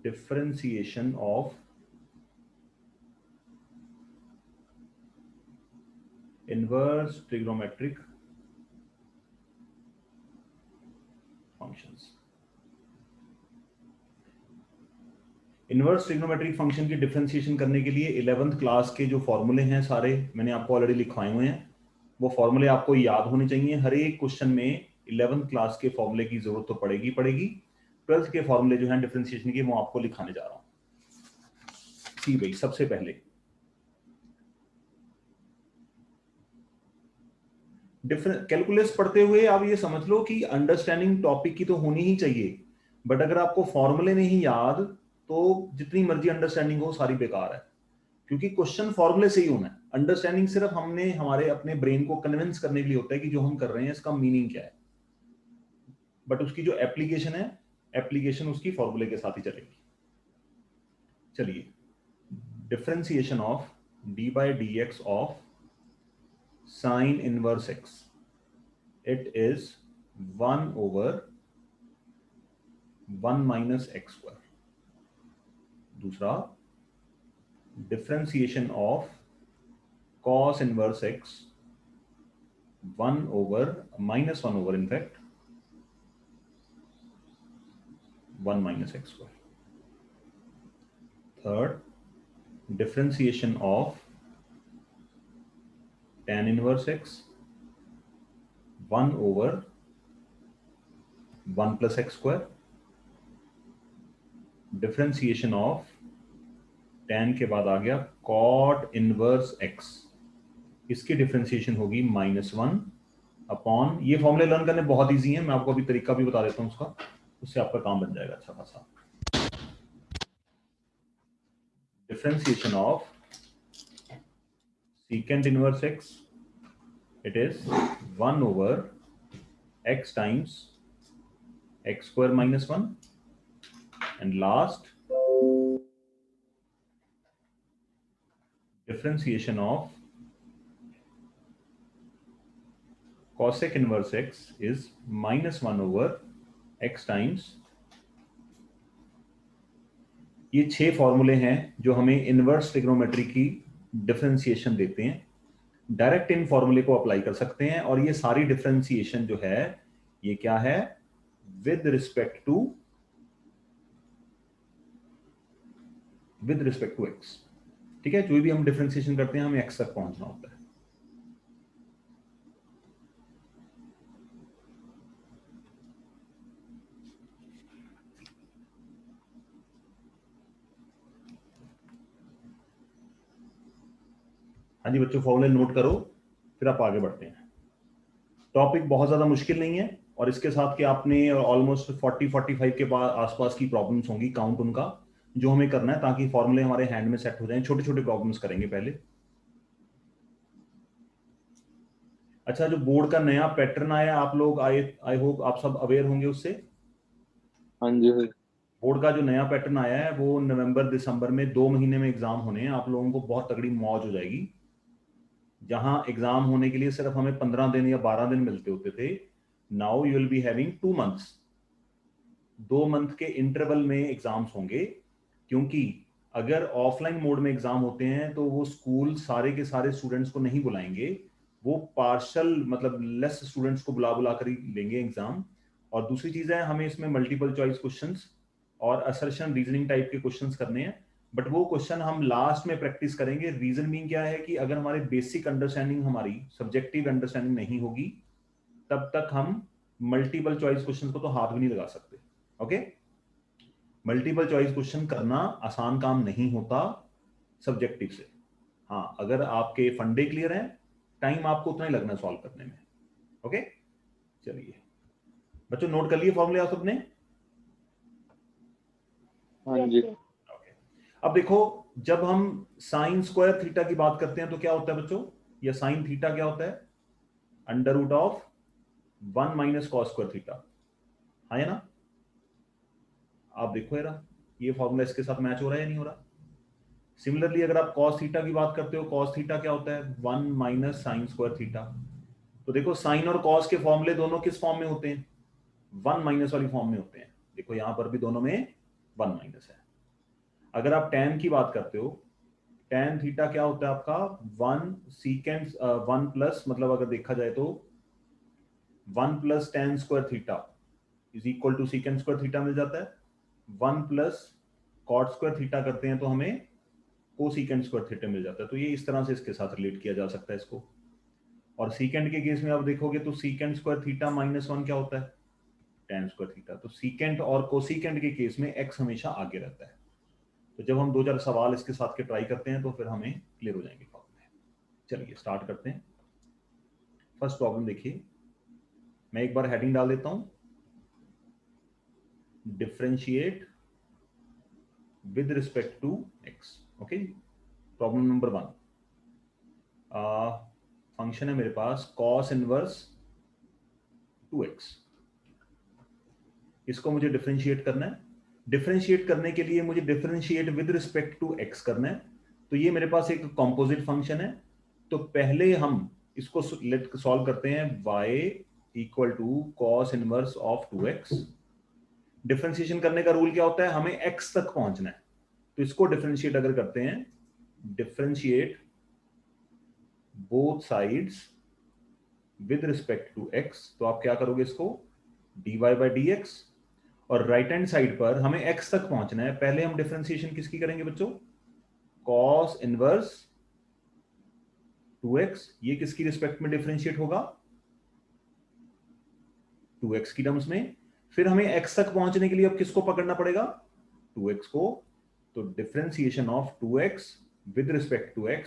differentiation of inverse trigonometric functions। Inverse trigonometric function की differentiation करने के लिए 11th क्लास के जो फॉर्मूले हैं सारे मैंने आपको ऑलरेडी लिखवाए हुए हैं, वो फॉर्मूले आपको याद होने चाहिए। हर एक क्वेश्चन में 11th क्लास के फॉर्मूले की जरूरत तो पड़ेगी। 12th के फॉर्मूले जो हैं डिफरेंशिएशन के, वो आपको लिखाने जा रहा हूं। सी भाई, सबसे पहले कैलकुलस पढ़ते हुए आप ये समझ लो कि अंडरस्टैंडिंग टॉपिक की तो होनी ही चाहिए, बट अगर आपको फॉर्मूले नहीं याद तो जितनी मर्जी अंडरस्टैंडिंग हो सारी बेकार है, क्योंकि क्वेश्चन फॉर्मूले से ही होना है। अंडरस्टैंडिंग सिर्फ हमने हमारे अपने ब्रेन को कन्विंस करने के लिए होता है कि जो हम कर रहे हैं इसका मीनिंग क्या है, बट उसकी जो एप्लीकेशन है, एप्लीकेशन उसकी फॉर्मूले के साथ ही चलेगी। चलिए, differentiation of D by D x of sine inverse x, it is 1 over 1 minus x square। दूसरा, differentiation of cos inverse x 1 over -1 over in fact 1 minus x square। Third, differentiation of tan inverse x 1 over 1 plus x square। Differentiation of tan के बाद आ गया cot inverse x, इसकी differentiation होगी -1 upon, ये फॉर्मूले learn करने बहुत इजी है, मैं आपको अभी तरीका भी बता देता हूं उसका, उससे आपका काम बन जाएगा अच्छा खासा। Differentiation of secant inverse x, it is 1 over x times x square minus 1, and last, differentiation of cosec inverse x is -1 over x times। ये 6 फॉर्मूले हैं जो हमें इनवर्स ट्रिग्नोमेट्री की डिफरेंशिएशन देते हैं। डायरेक्ट इन फॉर्मूले को अप्लाई कर सकते हैं, और ये सारी डिफरेंशिएशन जो है ये क्या है, विद रिस्पेक्ट टू एक्स। ठीक है, जो भी हम डिफरेंशिएशन करते हैं हमें एक्स तक पहुंचना होता है। हाँ जी बच्चों, फॉर्मूले नोट करो, फिर आप आगे बढ़ते हैं। टॉपिक बहुत ज्यादा मुश्किल नहीं है, और इसके साथ कि आपने ऑलमोस्ट 40-45 के आसपास की प्रॉब्लम्स होंगी, काउंट उनका जो हमें करना है, ताकि फॉर्मूले हमारे हैंड में सेट हो जाएं। छोटे छोटे प्रॉब्लम्स करेंगे पहले। अच्छा, जो बोर्ड का नया पैटर्न आया, आप लोग आई होप आप सब अवेयर होंगे उससे। हाँ जी भाई। बोर्ड का जो नया पैटर्न आया है वो नवंबर दिसंबर में 2 महीने में एग्जाम होने हैं। आप लोगों को बहुत तगड़ी मौज हो जाएगी। जहां एग्जाम होने के लिए सिर्फ हमें 15 दिन या 12 दिन मिलते होते थे, now you will be having 2 months। 2 month के इंटरवल में एग्जाम्स होंगे, क्योंकि अगर ऑफलाइन मोड में एग्जाम होते हैं तो वो स्कूल सारे के सारे स्टूडेंट्स को नहीं बुलाएंगे, वो पार्शल मतलब लेस स्टूडेंट्स को बुला बुला कर ही लेंगे एग्जाम। और दूसरी चीज है, हमें इसमें मल्टीपल चॉइस क्वेश्चंस और असर्शन रीजनिंग टाइप के क्वेश्चंस करने हैं, बट वो क्वेश्चन हम लास्ट में प्रैक्टिस करेंगे। रीजन मीन क्या है कि अगर हमारे बेसिक अंडरस्टैंडिंग, हमारी सब्जेक्टिव अंडरस्टैंडिंग नहीं होगी, तब तक हम मल्टीपल चॉइस क्वेश्चन को तो हाथ भी नहीं लगा सकते। ओके, मल्टीपल चॉइस क्वेश्चन करना आसान काम नहीं होता सब्जेक्टिव से। हाँ, अगर आपके फंडे क्लियर हैं, टाइम आपको उतना ही लगना है सॉल्व करने में। ओके, चलिए बच्चों, नोट कर लिए फॉर्मूले आप सबने? हाँ जी। ओके, अब देखो, जब हम साइन स्क्वायर थीटा की बात करते हैं तो क्या होता है बच्चों, या साइन थीटा क्या होता है, under root of 1 minus cos square theta, है ना? आप देखो यार, ये फॉर्मूला इसके साथ मैच हो रहा है या नहीं हो रहा? सिमिलरली अगर आप cos थीटा की बात करते हो, cos थीटा क्या होता है, 1 माइनस साइन स्क्वायर थीटा। तो देखो, साइन और cos के फॉर्मूले दोनों किस फॉर्म में होते हैं, 1 माइनस वाली फॉर्म में होते हैं। देखो यहां पर भी दोनों में 1 माइनस है। अगर आप tan की बात करते हो, tan थीटा क्या होता है आपका 1 सीकेंड 1 प्लस, मतलब अगर देखा जाए तो 1 plus tan square theta is equal to secant square theta मिल जाता है। 1 प्लस कॉट स्क्वायर थीटा करते हैं तो हमें कोसीकेंड स्क्वायर थीटा मिल जाता है। तो ये इस तरह से इसके साथ रिलेट किया जा सकता है इसको। और सीकेंड के केस में आप देखोगे तो सीकेंड स्क्वायर थीटा -1 क्या होता है, tan स्क्वायर थीटा। तो सीकेंड और कोसीकेंड के केस में x हमेशा आगे रहता है। तो जब हम 2-4 सवाल इसके साथ के ट्राई करते हैं तो फिर हमें क्लियर हो जाएंगे प्रॉब्लम में। चलिए स्टार्ट करते हैं। फर्स्ट प्रॉब्लम देखिए, मैं एक बार हेडिंग डाल देता हूं, differentiate with respect to x। Okay, problem number 1, function है मेरे पास cos इनवर्स 2x। इसको मुझे डिफरेंशिएट करना है। डिफरेंशिएट करने के लिए मुझे differentiate with respect to x करना है। तो ये मेरे पास एक कॉम्पोजिट फंक्शन है। तो पहले हम इसको लेट सॉल्व करते हैं, y equal to cos inverse of 2x। Differentiation करने का रूल क्या होता है, हमें x तक पहुंचना है। तो इसको डिफरेंशिएट अगर करते हैं, differentiate both sides with respect to x, तो आप क्या करोगे, इसको dy बाई dx। और राइट हैंड साइड पर हमें x तक पहुंचना है। पहले हम डिफरेंशिएशन किसकी करेंगे बच्चों, cos इनवर्स 2x। ये किसकी रिस्पेक्ट में डिफरेंशिएट होगा, 2x की टर्म्स में। फिर हमें x तक पहुंचने के लिए अब किसको पकड़ना पड़ेगा, 2x को। तो differentiation of 2x with respect to x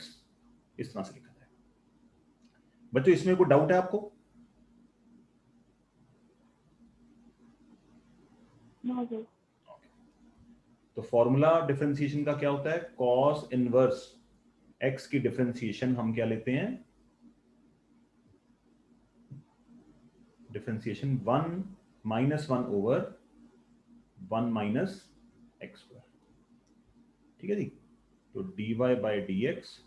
इस तरह से लिखा जाए। बच्चों इसमें कोई डाउट है आपको? तो फॉर्मूला डिफरेंशिएशन का क्या होता है, cos इनवर्स x की डिफरेंशिएशन हम क्या लेते हैं, differentiation 1 -1 over 1 minus x square. ठीक है जी। तो dy by dx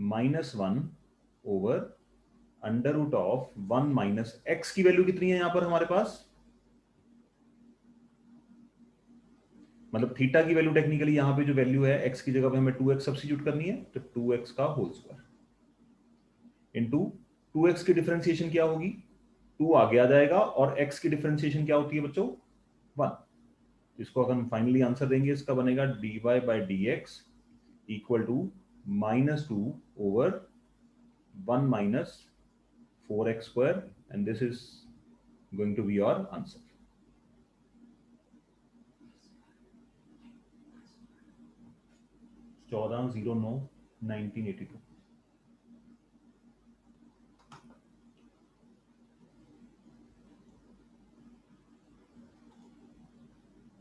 -1 over under root of 1 minus x की वैल्यू कितनी है यहां पर हमारे पास, मतलब थीटा की वैल्यू टेक्निकली यहां पे जो वैल्यू है x की जगह पे हमें 2x सब्स्टिट्यूट करनी है। तो 2x का होल स्क्वायर इंटू 2x की डिफरेंशिएशन क्या होगी, 2 आगे आ जाएगा, और x की डिफरेंशिएशन क्या होती है बच्चों, 1। इसको अगर हम फाइनली आंसर देंगे, इसका बनेगा dy by dx equal to -2 over 1 minus 4x square, and this is going to be your answer. चौदह 09/1982।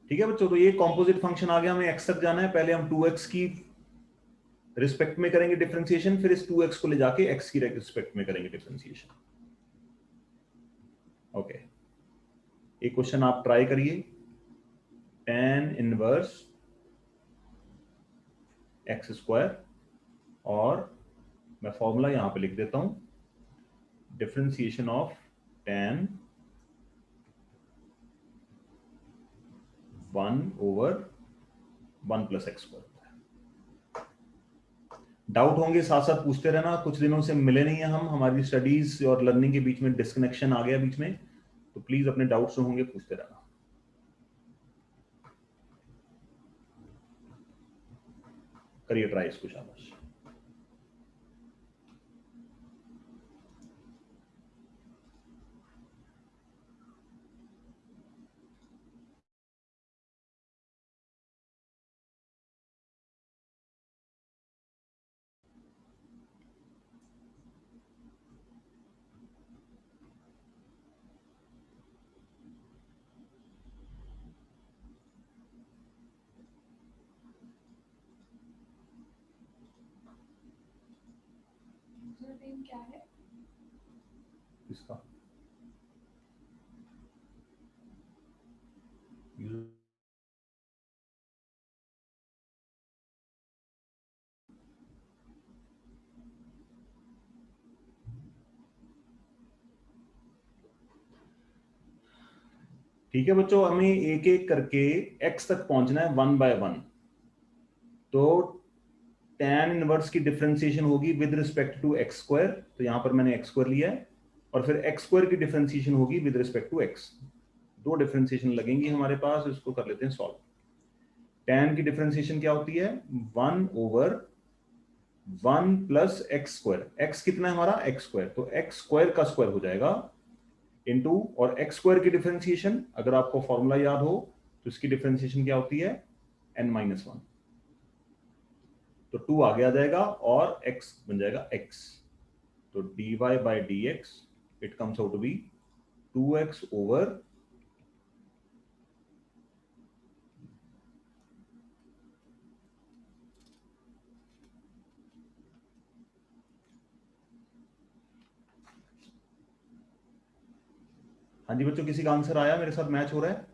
ठीक है बच्चों, तो ये कॉम्पोजिट फंक्शन आ गया, हमें x तक जाना है। पहले हम 2x की रिस्पेक्ट में करेंगे डिफरेंशिएशन, फिर इस 2x को ले जाके x की रिस्पेक्ट में करेंगे डिफरेंशिएशन। ओके, एक क्वेश्चन आप ट्राई करिए, tan इनवर्स x स्क्वायर, और मैं फॉर्मूला यहां पे लिख देता हूं, differentiation of tan 1 over 1 plus x square. Doubt होंगे साथ साथ पूछते रहना, कुछ दिनों से मिले नहीं है हम, हमारी स्टडीज और लर्निंग के बीच में डिस्कनेक्शन आ गया बीच में, तो प्लीज अपने डाउट्स जो होंगे पूछते रहना। करिए ट्राई इसको, शाबाश। क्या है इसका ठीक है बच्चों, हमें एक एक करके x तक पहुंचना है 1 बाय 1। तो tan इनवर्स की डिफरेंशिएशन होगी with respect to x square, तो यहां पर मैंने एक्स स्क्वायर लिया है, और फिर एक्स स्क्वायर की डिफरेंशिएशन होगी विद रिस्पेक्ट टू एक्स। दो डिफरेंशिएशन लगेंगी हमारे पास, इसको कर लेते हैं सॉल्व। tan की डिफरेंशिएशन क्या होती है, 1/1 प्लस एक्स स्क्वायर। एक्स कितना है हमारा, एक्स स्क्वायर, तो एक्स स्क्वायर का स्क्वायर हो जाएगा इनटू, और एक्स स्क्वायर की डिफरेंशिएशन अगर आपको फॉर्मूला याद हो तो इसकी डिफरेंशिएशन क्या होती है, n-1, तो 2 आगे आ जाएगा और x बन जाएगा x, तो dy by D x it comes out to be 2x over, हाँ जी बच्चों, किसी का आंसर आया, मेरे साथ मैच हो रहा है?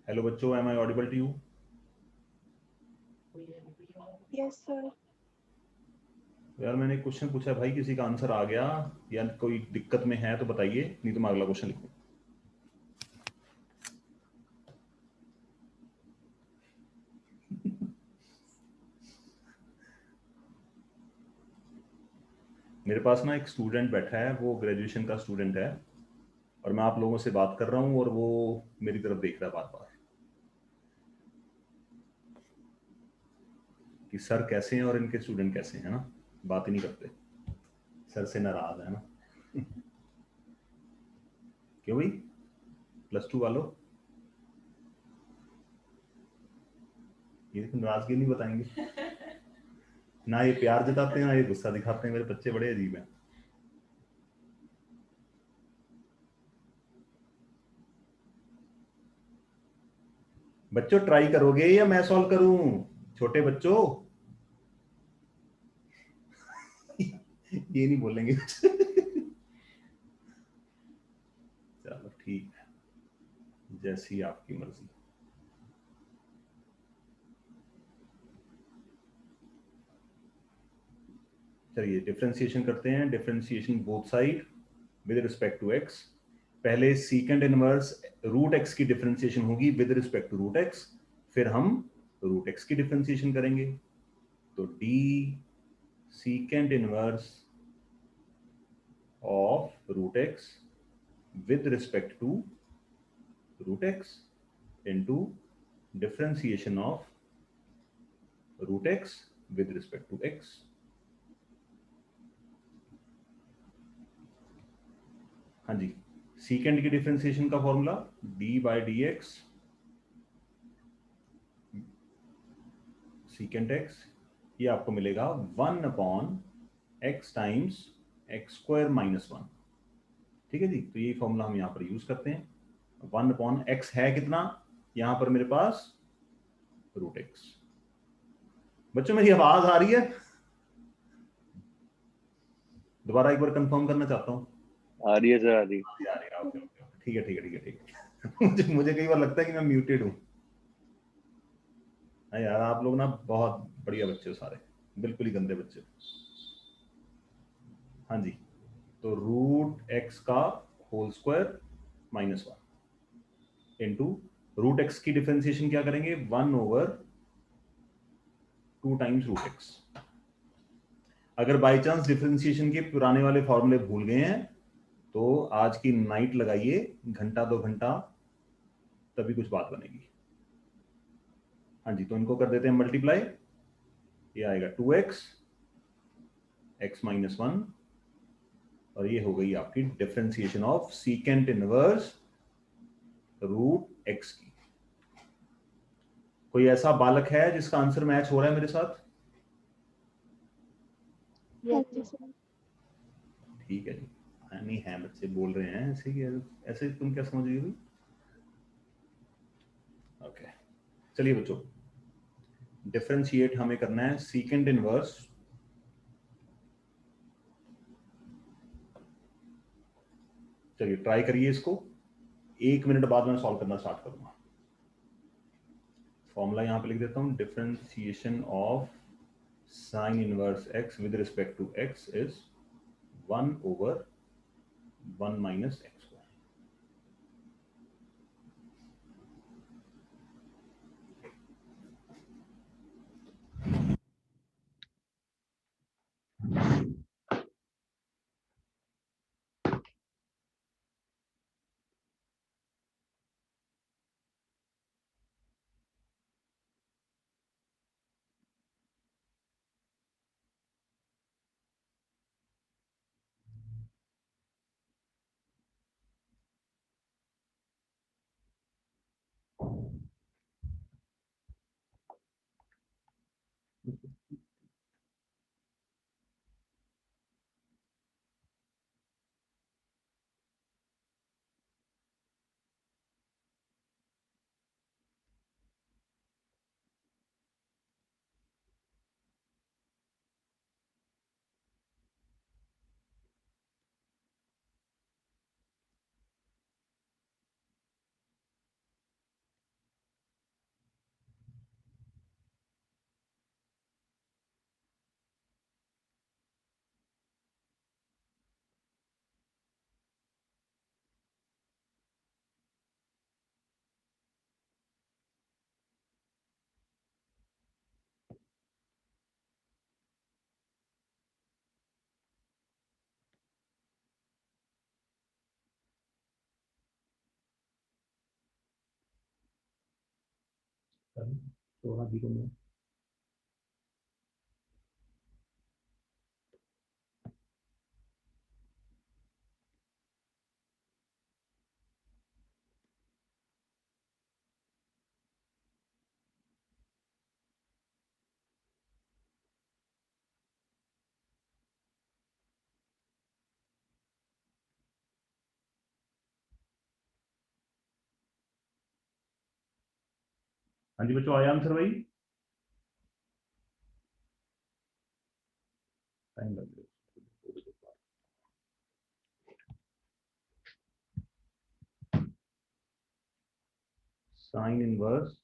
हेलो बच्चों, am I audible to you? Yes sir. यार मैंने क्वेश्चन पूछा है भाई, किसी का आंसर आ गया या कोई दिक्कत में है तो बताइए, नहीं तो मैं अगला क्वेश्चन लिखूं। मेरे पास ना एक स्टूडेंट बैठा है, वो ग्रेजुएशन का स्टूडेंट है, और मैं आप लोगों से बात कर रहा हूं और वो मेरी तरफ देख रहा है बार बार कि सर कैसे हैं और इनके स्टूडेंट कैसे हैं ना, बात ही नहीं करते, सर से नाराज है ना। क्यों भाई, +2 वालों, ये तो नाराजगी नहीं बताएंगे, ना ये प्यार जताते हैं ना ये गुस्सा दिखाते हैं, मेरे बच्चे बड़े अजीब हैं। बच्चों ट्राई करोगे या मैं सॉल्व करूं, छोटे बच्चों? ये नहीं बोलेंगे। चलो ठीक है, जैसी आपकी मर्जी। चलिए डिफरेंशिएशन करते हैं, differentiation both side with respect to x. पहले सीकेंड इनवर्स रूट एक्स की डिफरेंशिएशन होगी with respect to root x, फिर हम रूट एक्स की डिफरेंशिएशन करेंगे, तो d secant inverse of root x with respect to root x into differentiation of root x with respect to x। हाँ जी, सीकेंड की differentiation का formula d by D x secant x, ये आपको मिलेगा 1/x times x square minus 1। ठीक है जी, तो ये फॉर्मूला हम यहाँ पर यूज करते हैं। 1/x है कितना, यहाँ पर मेरे पास रूट एक्स। बच्चों मेरी आवाज आ रही है? दोबारा एक बार कंफर्म करना चाहता हूँ। आ रही है सर, आ रही है। ठीक है ठीक है ठीक है ठीक है। मुझे कई बार लगता है कि मैं म्यूटेड हूँ। यार आप लोग ना बहुत बढ़िया बच्चे हो सारे, बिल्कुल ही गंदे बच्चे। हाँ जी, तो रूट एक्स का whole square minus 1 into root x की डिफरेंशिएशन क्या करेंगे, 1/2 टाइम्स रूट एक्स। अगर बाई चांस डिफरेंशिएशन के पुराने वाले फॉर्मूले भूल गए हैं तो आज की नाइट लगाइए, घंटा 2 घंटा, तभी कुछ बात बनेगी। हाँ जी, तो इनको कर देते हैं मल्टीप्लाई, ये आएगा 2x x माइनस 1, और ये हो गई आपकी differentiation of secant inverse root x की। कोई ऐसा बालक है जिसका आंसर मैच हो रहा है मेरे साथ? ठीक है जी, नहीं है, बच्चे बोल रहे हैं ऐसे कि ऐसे तुम क्या समझ रही हो? ओके, चलिए बच्चों, डिफरेंशिएट हमें करना है सीकेंट इनवर्स, चलिए ट्राई करिए इसको, 1 मिनट बाद मैं सॉल्व करना स्टार्ट करूंगा। फॉर्मूला यहां पे लिख देता हूं, differentiation of sine inverse x with respect to x is 1/1 minus x square. थोड़ा जीरो में हाँ जी बच्चों, आया आंसर भाई? टाइम लग गया। Sine inverse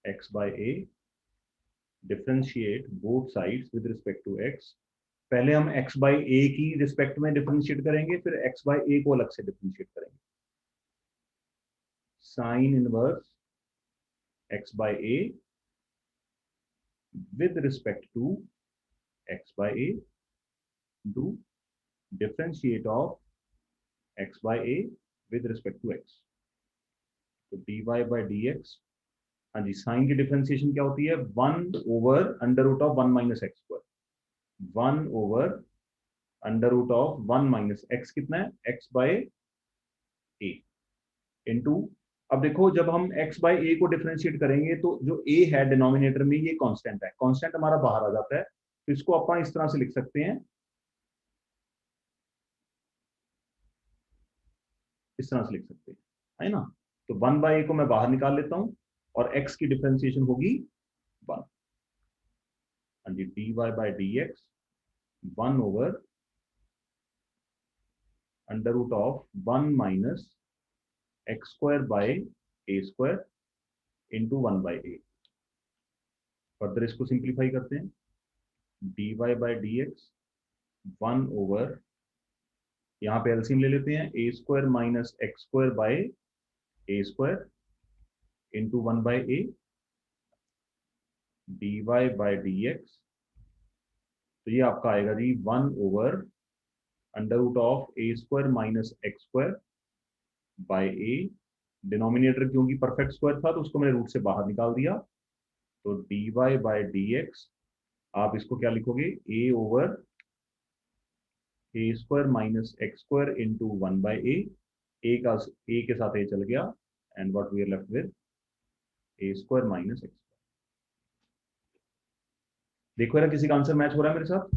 x by a, differentiate both sides with respect to x। पहले हम x by a की रिस्पेक्ट में डिफरेंशिएट करेंगे, फिर x by a को अलग से डिफरेंशिएट करेंगे। Sign inverse x by a with respect to x by a, do differentiate of x by a with respect to x, तो dy by dx। हाँ जी, साइन की डिफरेंशिएशन क्या होती है? 1/√(1 minus x square), 1/√(1 minus x कितना है? x by a into. अब देखो, जब हम x by a को डिफरेंशिएट करेंगे तो जो a है डिनोमिनेटर में, ये कांस्टेंट है, कांस्टेंट हमारा बाहर आ जाता है, तो इसको अपन इस तरह से लिख सकते हैं, इस तरह से लिख सकते हैं, है ना? तो 1/a को मैं बाहर निकाल लेता हूं और x की डिफरेंशिएशन होगी 1। हाँ जी, dy by dx 1/√(1 minus x square by A square into 1/a। Further इसको सिंप्लीफाई करते हैं, dy by dx 1/, यहाँ पे एलसीएम ले लेते हैं, A square minus x square by A square into 1/a, dy by dx, तो ये आपका आएगा जी 1/√(a square minus x square by A. Denominator क्योंकि परफेक्ट स्क्वायर था तो उसको मैंने रूट से बाहर निकाल दिया, तो dy by dx आप इसको क्या लिखोगे? a square minus x square into 1/a, a का a के साथ a चल गया, and what we are left with a square minus x. देखो यार, किसी का आंसर मैच हो रहा है मेरे साथ?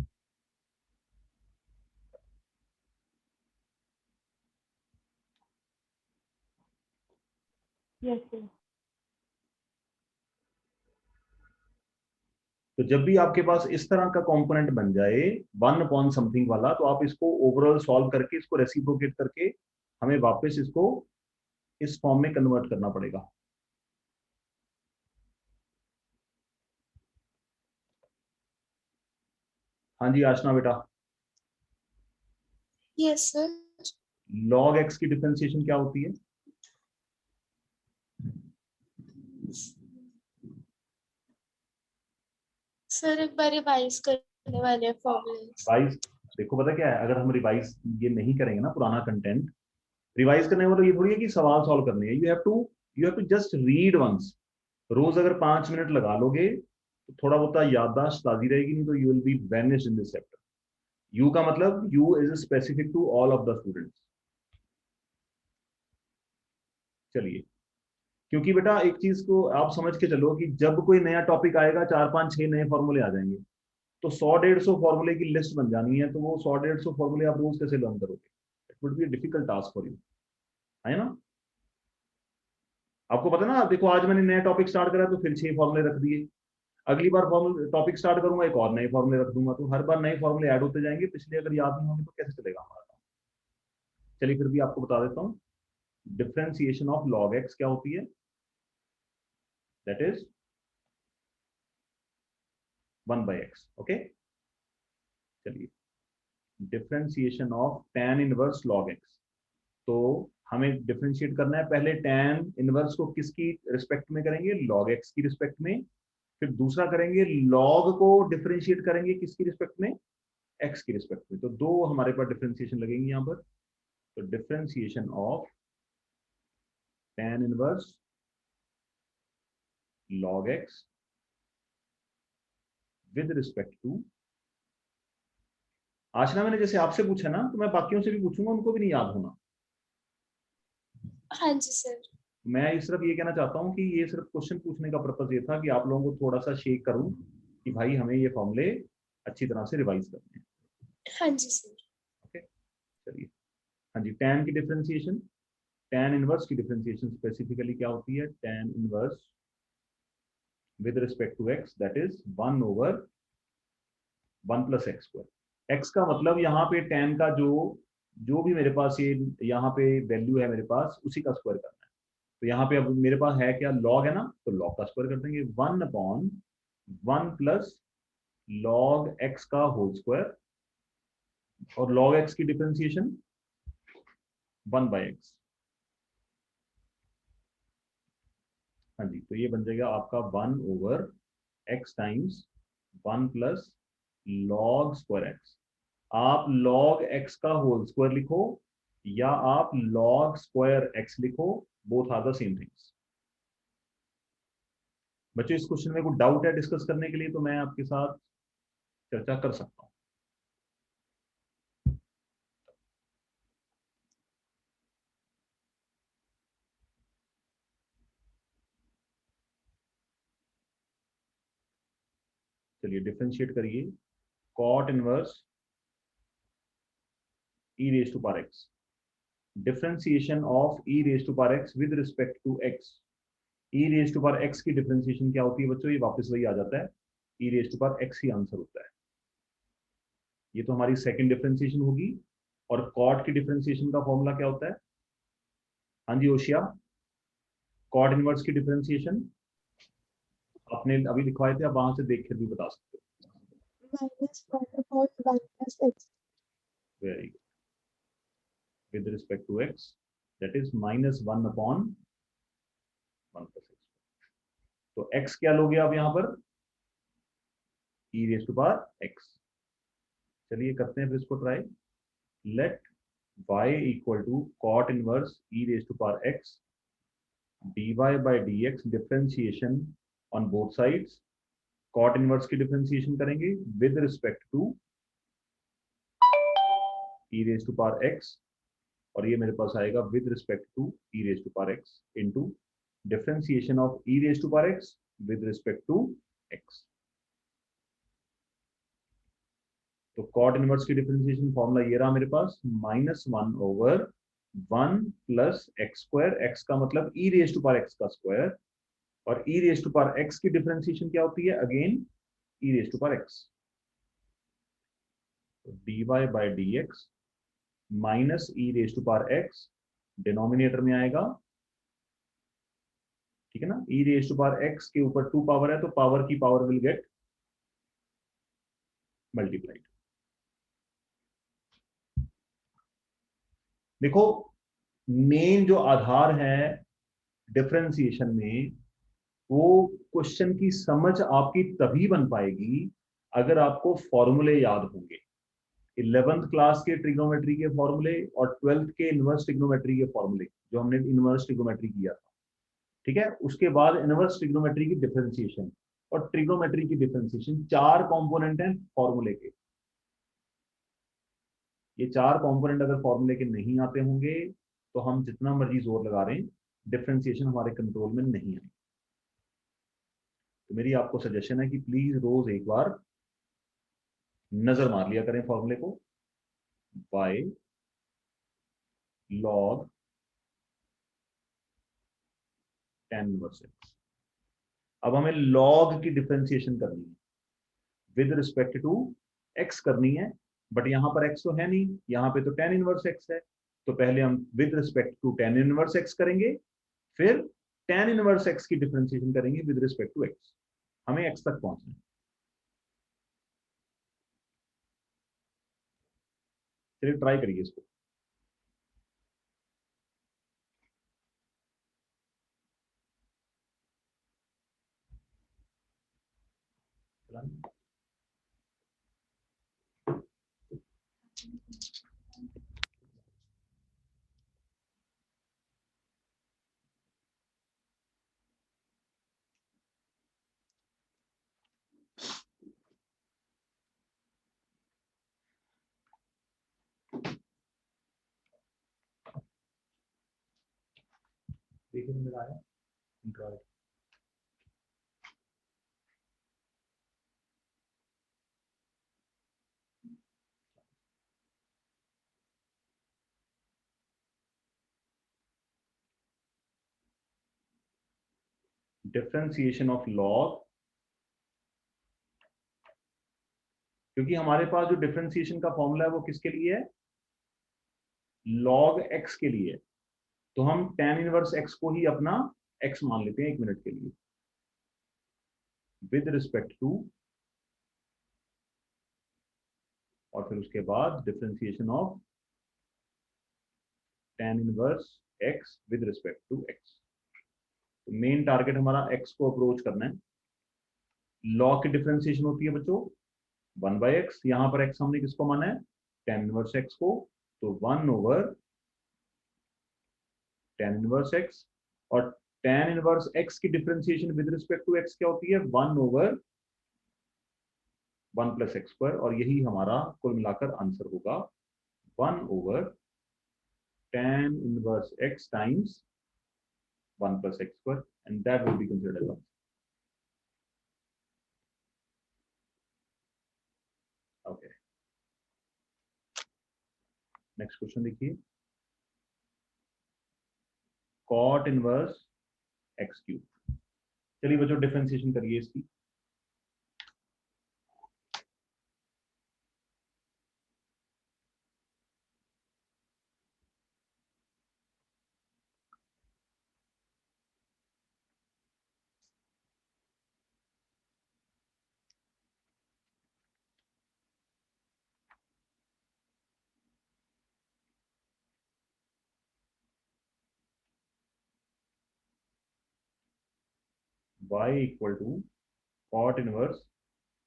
Yes, sir. तो जब भी आपके पास इस तरह का कंपोनेंट बन जाए 1/समथिंग वाला, तो आप इसको ओवरऑल सॉल्व करके, इसको रेसिप्रोकेट करके हमें वापस इसको इस फॉर्म में कन्वर्ट करना पड़ेगा। हाँ जी आशना बेटा, यस सर। log x की डिफरेंशिएशन क्या होती है? सर एक बार रिवाइज करने वाले हैं फॉर्मूले। रिवाइज, देखो पता क्या है, अगर हम रिवाइज ये नहीं करेंगे ना पुराना कंटेंट, रिवाइज करने में तो ये थोड़ी है कि सवाल सॉल्व करने हैं। You have to just read once. रोज अगर 5 मिनट लगा लोगे तो थोड़ा बहुत याददाश्त ताजी रहेगी, नहीं तो you will be vanished in this chapter. You का मतलब you is specific to all of the students. चलिए, क्योंकि बेटा एक चीज को आप समझ के चलो कि जब कोई नया टॉपिक आएगा 4 5 6 नए फॉर्मूले आ जाएंगे, तो 100 150 फॉर्मूले की लिस्ट बन जानी है। तो वो 100 150 फॉर्मूले आप रोज कैसे लर्न करोगे? It would be difficult task for you, है ना? आपको पता ना, देखो आज मैंने नया टॉपिक स्टार्ट करा तो फिर 6 फॉर्मूले रख दिए। अगली बार टॉपिक स्टार्ट करूंगा, एक और नए फॉर्मूले रख दूंगा। तो हर बार नए फॉर्मूले ऐड होते जाएंगे, पिछले अगर याद नहीं होंगे तो कैसे चलेगा हमारा काम? चलिए फिर भी आपको बता देता हूँ, डिफरेंशिएशन ऑफ लॉग एक्स क्या होती है? That is 1/x। ओके, चलिए, differentiation of tan inverse log x। तो हमें डिफरेंशिएट करना है, पहले tan इनवर्स को किसकी रिस्पेक्ट में करेंगे? log x की रिस्पेक्ट में। फिर दूसरा करेंगे log को डिफरेंशिएट करेंगे किसकी रिस्पेक्ट में? x की रिस्पेक्ट में। तो दो हमारे पास डिफरेंशिएशन लगेंगे यहाँ पर। तो differentiation of tan inverse log x with respect to, Aashna मैंने जैसे आपसे पूछा ना, तो मैं बाकियों से भी पूछूंगा, उनको भी नहीं याद होना। हाँ जी सर। मैं सिर्फ ये कहना चाहता हूँ कि ये सिर्फ क्वेश्चन पूछने का पर्पज ये था कि आप लोगों को थोड़ा सा शेक करूं कि भाई हमें ये फॉर्मूले अच्छी तरह से रिवाइज करने हैं। हाँ जी सर। ओके, चलिए। हाँ जी, tan की डिफरेंशिएशन, tan इनवर्स की डिफरेंशिएशन स्पेसिफिकली क्या होती है? tan inverse with respect to x, that is 1/1 + x²। x का मतलब यहाँ पे tan का जो जो भी मेरे पास ये यहाँ पे वैल्यू है मेरे पास, उसी का स्क्वायर करना है। तो यहाँ पे अब मेरे पास है क्या? log है ना, तो log का स्क्वायर कर देंगे। 1/1 + log x का होल स्क्वायर, और log x की डिफरेंशिएशन 1/x। हाँ जी, तो ये बन जाएगा आपका 1/x times 1 + log square x। आप log x का होल स्क्वायर लिखो या आप log स्क्वायर x लिखो, both are the same things. बच्चों, इस क्वेश्चन में कोई डाउट है डिस्कस करने के लिए तो मैं आपके साथ चर्चा कर सकता हूँ। चलिए डिफरेंशिएट करिए, cot inverse e raised to power x, differentiation of e raised to power x with respect to x। e raised to power x की डिफरेंशिएशन क्या होती है बच्चों? ये वापस वही आ जाता है, e raised to power x he answer होता है। ये तो हमारी सेकंड डिफरेंशिएशन होगी। और cot की डिफरेंशिएशन का फॉर्मूला क्या होता है? हाँ जी ओशिया, cot इनवर्स की डिफरेंशिएशन आपने अभी लिखवाए थे, आप वहां से देख कर भी बता सकते हो। -1/1 + x। Very good, with respect to x, that is -1/1 + x। तो x क्या लोगे आप यहाँ पर? e raised to power x। चलिए करते हैं फिर इसको try. Let y equal to cot inverse e raised to power x dy/dx, differentiation on both sides. cot inverse की डिफरेंशिएशन करेंगे with respect to e raised to power x, और ये मेरे पास आएगा with respect to e raised to power x into differentiation of e raised to power x with respect to x। तो cot inverse की differentiation formula ये रहा मेरे पास, -1/1 + x²। x का मतलब e raised to power x का square, और e raised to power x की डिफरेंशिएशन क्या होती है? Again e raised to power x। तो dy/dx minus e raised to power x denominator में आएगा, ठीक है ना? e raised to power x के ऊपर 2 पावर है, तो पावर की पावर विल गेट मल्टीप्लाइड। देखो, मेन जो आधार है डिफरेंशिएशन में, वो क्वेश्चन की समझ आपकी तभी बन पाएगी अगर आपको फॉर्मूले याद होंगे। 11th क्लास के ट्रिग्नोमेट्री के फॉर्मूले और 12th के इनवर्स ट्रिग्नोमेट्री के फॉर्मूले, जो हमने इनवर्स ट्रिग्नोमेट्री किया था, ठीक है, उसके बाद इनवर्स ट्रिग्नोमेट्री की डिफरेंशिएशन और ट्रिग्नोमेट्री की डिफरेंशिएशन, 4 कंपोनेंट हैं फॉर्मूले के। ये 4 कंपोनेंट अगर फॉर्मूले के नहीं आते होंगे तो हम जितना मर्जी जोर लगा रहे हैं, डिफरेंशिएशन हमारे कंट्रोल में नहीं आएगी। तो मेरी आपको सजेशन है कि प्लीज रोज एक बार नजर मार लिया करें फॉर्मूले को। y log tan inverse x। अब हमें log की डिफरेंशिएशन करनी है, विद रिस्पेक्ट टू x करनी है, बट यहां पर x तो है नहीं, यहां पे तो tan इनवर्स x है। तो पहले हम with respect to tan inverse x करेंगे, फिर tan इनवर्स x की डिफरेंशिएशन करेंगे विद रिस्पेक्ट टू x। हमें x तक पहुंचना है। चलिए ट्राई करिए इसको। देखिए मेरा आया इंट्रोड। डिफरेंशिएशन ऑफ लॉग, क्योंकि हमारे पास जो डिफरेंशिएशन का फॉर्मूला है वो किसके लिए है, log x के लिए। तो हम tan इनवर्स x को ही अपना x मान लेते हैं 1 मिनट के लिए, विद रिस्पेक्ट टू, और फिर उसके बाद differentiation of tan inverse x with respect to x। तो मेन टारगेट हमारा x को अप्रोच करना है। log की डिफरेंशिएशन होती है बच्चों 1/x, यहां पर x हमने किसको माना है, tan इनवर्स x को, तो 1/tan इनवर्स x। और tan इनवर्स x की differentiation with respect to x क्या होती है, 1/1 + x², और यही हमारा कुल मिलाकर आंसर होगा 1/tan inverse x times 1 + x², and that will be considered as answer. Okay. Next question देखिए, cot इनवर्स x³। चलिए बच्चों डिफरेंशिएशन करिए इसकी। y = cot इनवर्स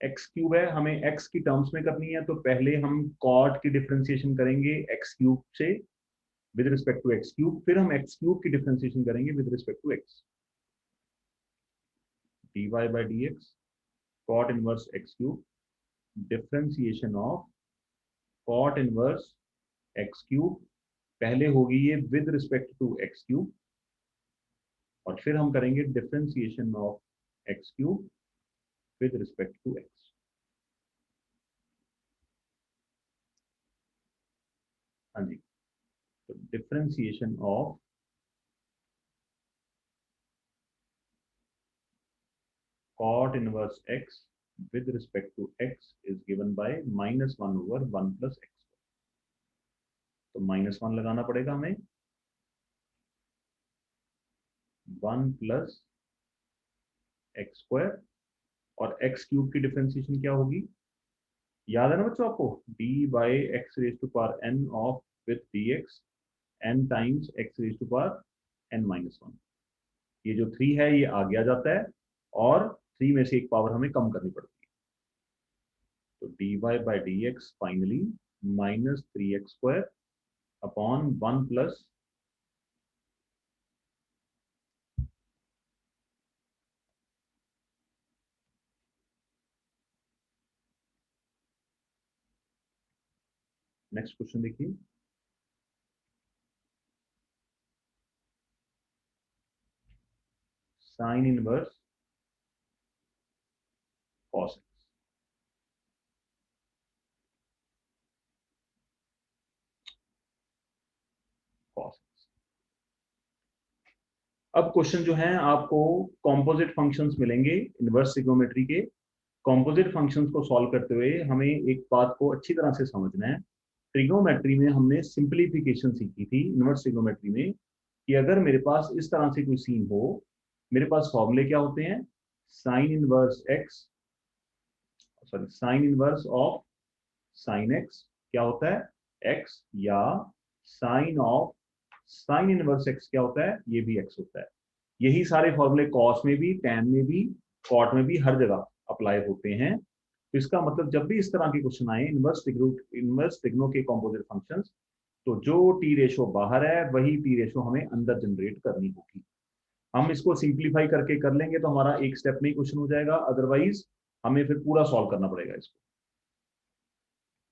x³ है, हमें x की टर्म्स में करनी है, तो पहले हम cot की डिफरेंशिएशन करेंगे x³ से विद रिस्पेक्ट टू x³, फिर हम x³ की डिफरेंशिएशन करेंगे with respect to x। dy/dx cot inverse x³ differentiation of cot inverse x³ पहले होगी ये विद रिस्पेक्ट टू x³, और फिर हम करेंगे differentiation of x³ with respect to x। हाँ जी, तो differentiation of cot inverse x with respect to x is given by -1/1 + x²। तो -1 लगाना पड़ेगा हमें, 1 + x², और x³ की डिफरेंशिएशन क्या होगी, याद है ना बच्चों आपको, d/x⁴n of with dx n times x raise to power n-1। ये जो 3 है ये आगे आ जाता है और 3 में से एक पावर हमें कम करनी पड़ती है। तो dy by D X finally -3x² upon 1 plus next question देखिए। Sine inverse cos X. अब क्वेश्चन जो है आपको कॉम्पोजिट फंक्शंस मिलेंगे इनवर्स ट्रिग्नोमेट्री के। कॉम्पोजिट फंक्शंस को सॉल्व करते हुए हमें एक बात को अच्छी तरह से समझना है। ट्रिग्नोमेट्री में हमने सिंप्लीफिकेशन सीखी थी इनवर्स ट्रिग्नोमेट्री में, कि अगर मेरे पास इस तरह से कोई सीन हो, मेरे पास फॉर्मूले क्या होते हैं, sine inverse x, sorry sine inverse of sine x क्या होता है एक्स, या sine of sine inverse x क्या होता है, ये भी एक्स होता है। यही सारे फॉर्मूले कॉस में भी, टैन में भी, कॉट में भी, हर जगह अप्लाई होते हैं। तो इसका मतलब जब भी इस तरह के क्वेश्चन आए इनवर्स ट्रिग्नो के कॉम्पोजिट फंक्शंस, तो जो टी रेशो बाहर है वही टी रेशो हमें अंदर जनरेट करनी होगी। हम इसको सिंप्लीफाई करके कर लेंगे तो हमारा एक स्टेप में ही क्वेश्चन हो जाएगा, अदरवाइज हमें फिर पूरा सॉल्व करना पड़ेगा इसको।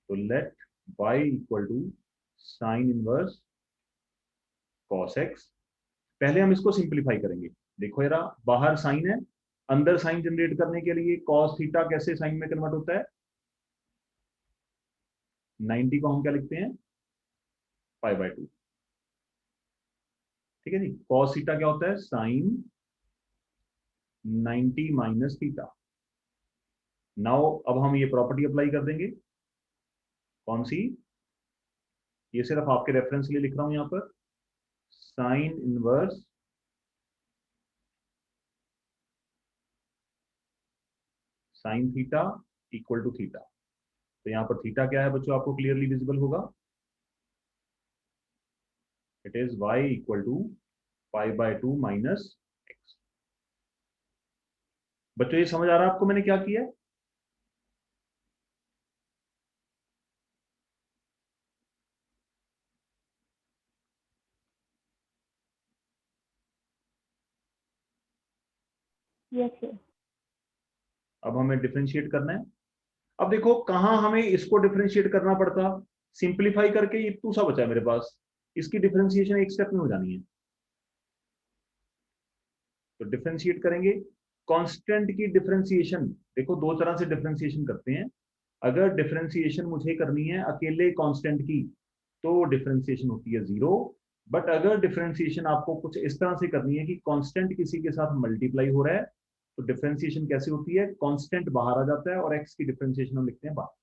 तो let y equal to sine inverse cos x. पहले हम इसको सिंप्लीफाई करेंगे। देखो यार, बाहर साइन है, अंदर साइन जनरेट करने के लिए कॉस थीटा कैसे साइन में कन्वर्ट होता है, 90 को हम क्या लिखते हैं, π/2। ठीक है जी। कॉस थीटा क्या होता है, साइन 90 माइनस थीटा। नाउ अब हम ये प्रॉपर्टी अप्लाई कर देंगे। कौन सी, ये सिर्फ आपके रेफरेंस के लिए लिख रहा हूं यहां पर, sine inverse sine theta equal to theta. तो यहां पर थीटा क्या है बच्चों, आपको क्लियरली विजिबल होगा, it is y equal to π/2 minus X. बच्चों ये समझ आ रहा है आपको मैंने क्या किया है? Yes, sir. अब हमें डिफरेंशिएट करना है। अब देखो कहां हमें इसको डिफरेंशिएट करना पड़ता, सिंप्लीफाई करके ये टू सा बचा है मेरे पास, इसकी डिफरेंशिएशन एक स्टेप में हो जानी है। तो डिफरेंशिएट करेंगे, कांस्टेंट की डिफरेंशिएशन, देखो दो तरह से डिफरेंशिएशन करते हैं। अगर डिफरेंशिएशन मुझे करनी है अकेले कांस्टेंट की तो डिफरेंशिएशन होती है 0। बट अगर डिफरेंशिएशन आपको कुछ इस तरह से करनी है कि कांस्टेंट किसी के साथ मल्टीप्लाई हो रहा है, तो डिफरेंशिएशन कैसे होती है, कांस्टेंट बाहर आ जाता है और एक्स की डिफरेंशिएशन हम लिखते हैं बाहर।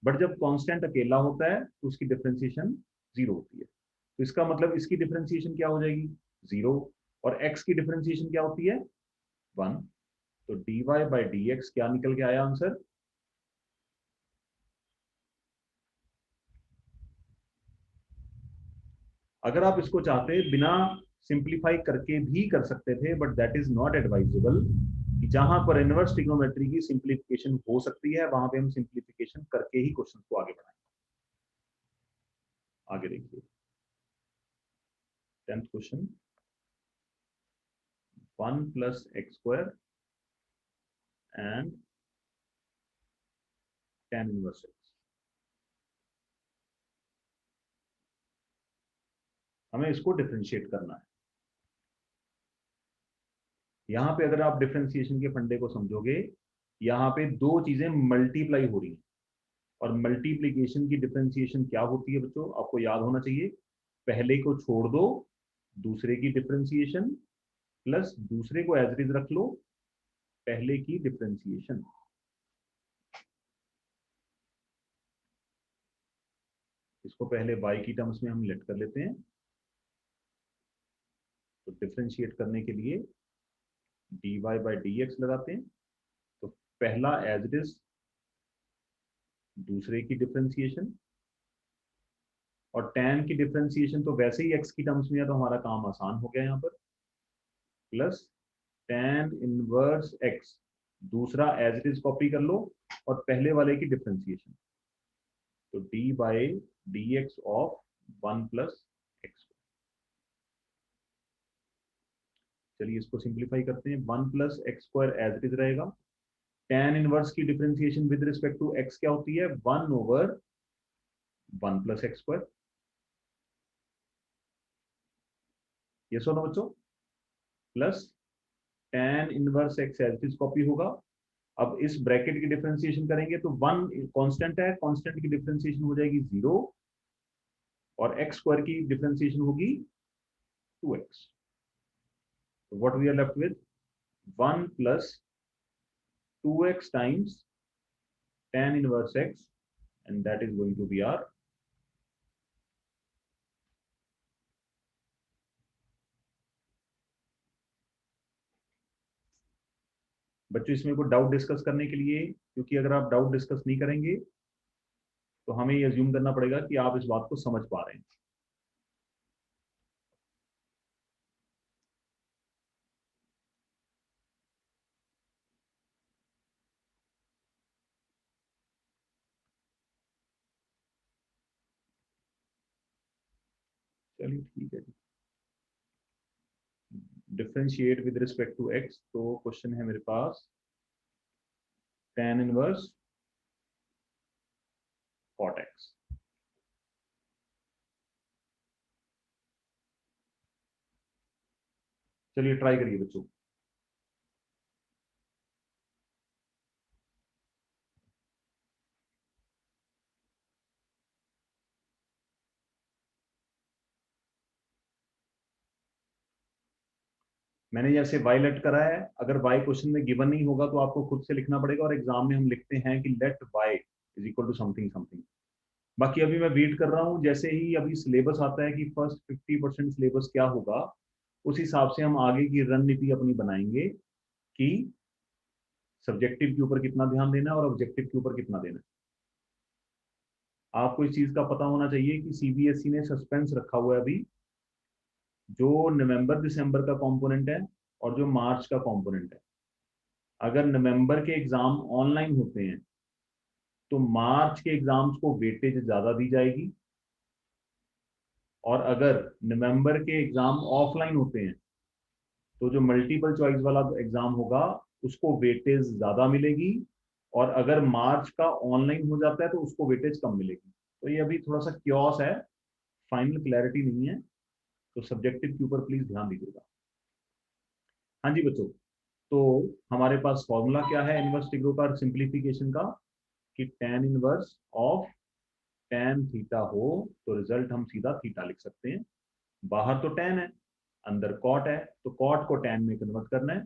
बट जब कांस्टेंट अकेला होता है तो उसकी डिफरेंशिएशन 0 होती है। तो इसका मतलब इसकी डिफरेंशिएशन क्या हो जाएगी, 0, और एक्स की डिफरेंशिएशन क्या होती है, 1। तो dy बाई डी एक्स क्या निकल के आया आंसर, अगर आप इसको चाहते बिना सिंप्लीफाई करके भी कर सकते थे, but that is not advisable. कि जहां पर इनवर्स ट्रिग्नोमेट्री की सिंप्लीफिकेशन हो सकती है वहां पे हम सिंप्लीफिकेशन करके ही क्वेश्चन को आगे बढ़ाएं। आगे देखिए 10th question, 1 plus x square and tan inverse x. हमें इसको डिफरेंशिएट करना है। यहां पे अगर आप डिफरेंशिएशन के फंडे को समझोगे, यहां पे दो चीजें मल्टीप्लाई हो रही हैं, और मल्टीप्लीकेशन की डिफरेंशिएशन क्या होती है बच्चों, आपको याद होना चाहिए, पहले को छोड़ दो, दूसरे की डिफरेंशिएशन, प्लस दूसरे को एज इट इज रख लो, पहले की डिफरेंशिएशन। इसको पहले y की टर्म्स में हम लेट कर लेते हैं। तो डिफरेंशिएट करने के लिए dy बाई डी एक्स लगाते हैं। तो पहला एज इट इज, दूसरे की डिफरेंशिएशन, और tan की डिफरेंशिएशन तो वैसे ही x की टर्म्स में है, तो हमारा काम आसान हो गया यहाँ पर, प्लस tan इनवर्स x, दूसरा एज इट इज कॉपी कर लो और पहले वाले की डिफरेंशिएशन, तो d by dx of 1 plus x. चलिए इसको सिंप्लीफाई करते हैं, 1 plus x square as it is रहेगा, tan इनवर्स की differentiation with respect to x क्या होती है, 1 ओवर 1 प्लस एक्स स्क्वायर। ये सुनो बच्चों, plus tan inverse x as it is copy होगा। अब इस ब्रैकेट की डिफरेंशिएशन करेंगे तो 1 कांस्टेंट है, कांस्टेंट की डिफरेंशिएशन हो जाएगी 0 और x स्क्वायर की डिफरेंशिएशन होगी 2x। So what we are left with 1 plus 2x times tan inverse x, and that is going to be our बच्चों। इसमें कोई डाउट डिस्कस करने के लिए, क्योंकि अगर आप डाउट डिस्कस नहीं करेंगे तो हमें ये अज्यूम करना पड़ेगा कि आप इस बात को समझ पा रहे हैं। चलिए ठीक है जी, differentiate with respect to X. तो क्वेश्चन है मेरे पास tan इनवर्स cot x। चलिए ट्राई करिए बच्चों। मैंने जैसे y लेट करा है, अगर y क्वेश्चन में गिवन नहीं होगा तो आपको खुद से लिखना पड़ेगा, और एग्जाम में हम लिखते हैं कि let y is equal to something something. बाकी अभी मैं वेट कर रहा हूँ, जैसे ही अभी सिलेबस आता है कि फर्स्ट 50% सिलेबस क्या होगा, उस हिसाब से हम आगे की रणनीति अपनी बनाएंगे कि सब्जेक्टिव के ऊपर कितना ध्यान देना है और ऑब्जेक्टिव के ऊपर कितना देना है। आपको इस चीज का पता होना चाहिए कि सीबीएसई ने सस्पेंस रखा हुआ है अभी, जो नवंबर दिसंबर का कंपोनेंट है और जो मार्च का कंपोनेंट है। अगर नवंबर के एग्जाम ऑनलाइन होते हैं तो मार्च के एग्जाम्स को वेटेज ज्यादा दी जाएगी, और अगर नवंबर के एग्जाम ऑफलाइन होते हैं तो जो मल्टीपल चॉइस वाला एग्जाम होगा उसको वेटेज ज्यादा मिलेगी, और अगर मार्च का ऑनलाइन हो जाता है तो उसको वेटेज कम मिलेगी। तो ये अभी थोड़ा सा क्योस है, फाइनल क्लैरिटी नहीं है, तो सब्जेक्टिव के ऊपर प्लीज ध्यान दीजिएगा। हाँ जी बच्चों, तो हमारे पास फॉर्मूला क्या है इनवर्स टिग्रो सिंप्लीफिकेशन का, कि tan inverse of tan theta हो तो रिजल्ट हम सीधा थीटा लिख सकते हैं। बाहर तो tan है, अंदर cot है, तो cot को tan में कन्वर्ट करना है।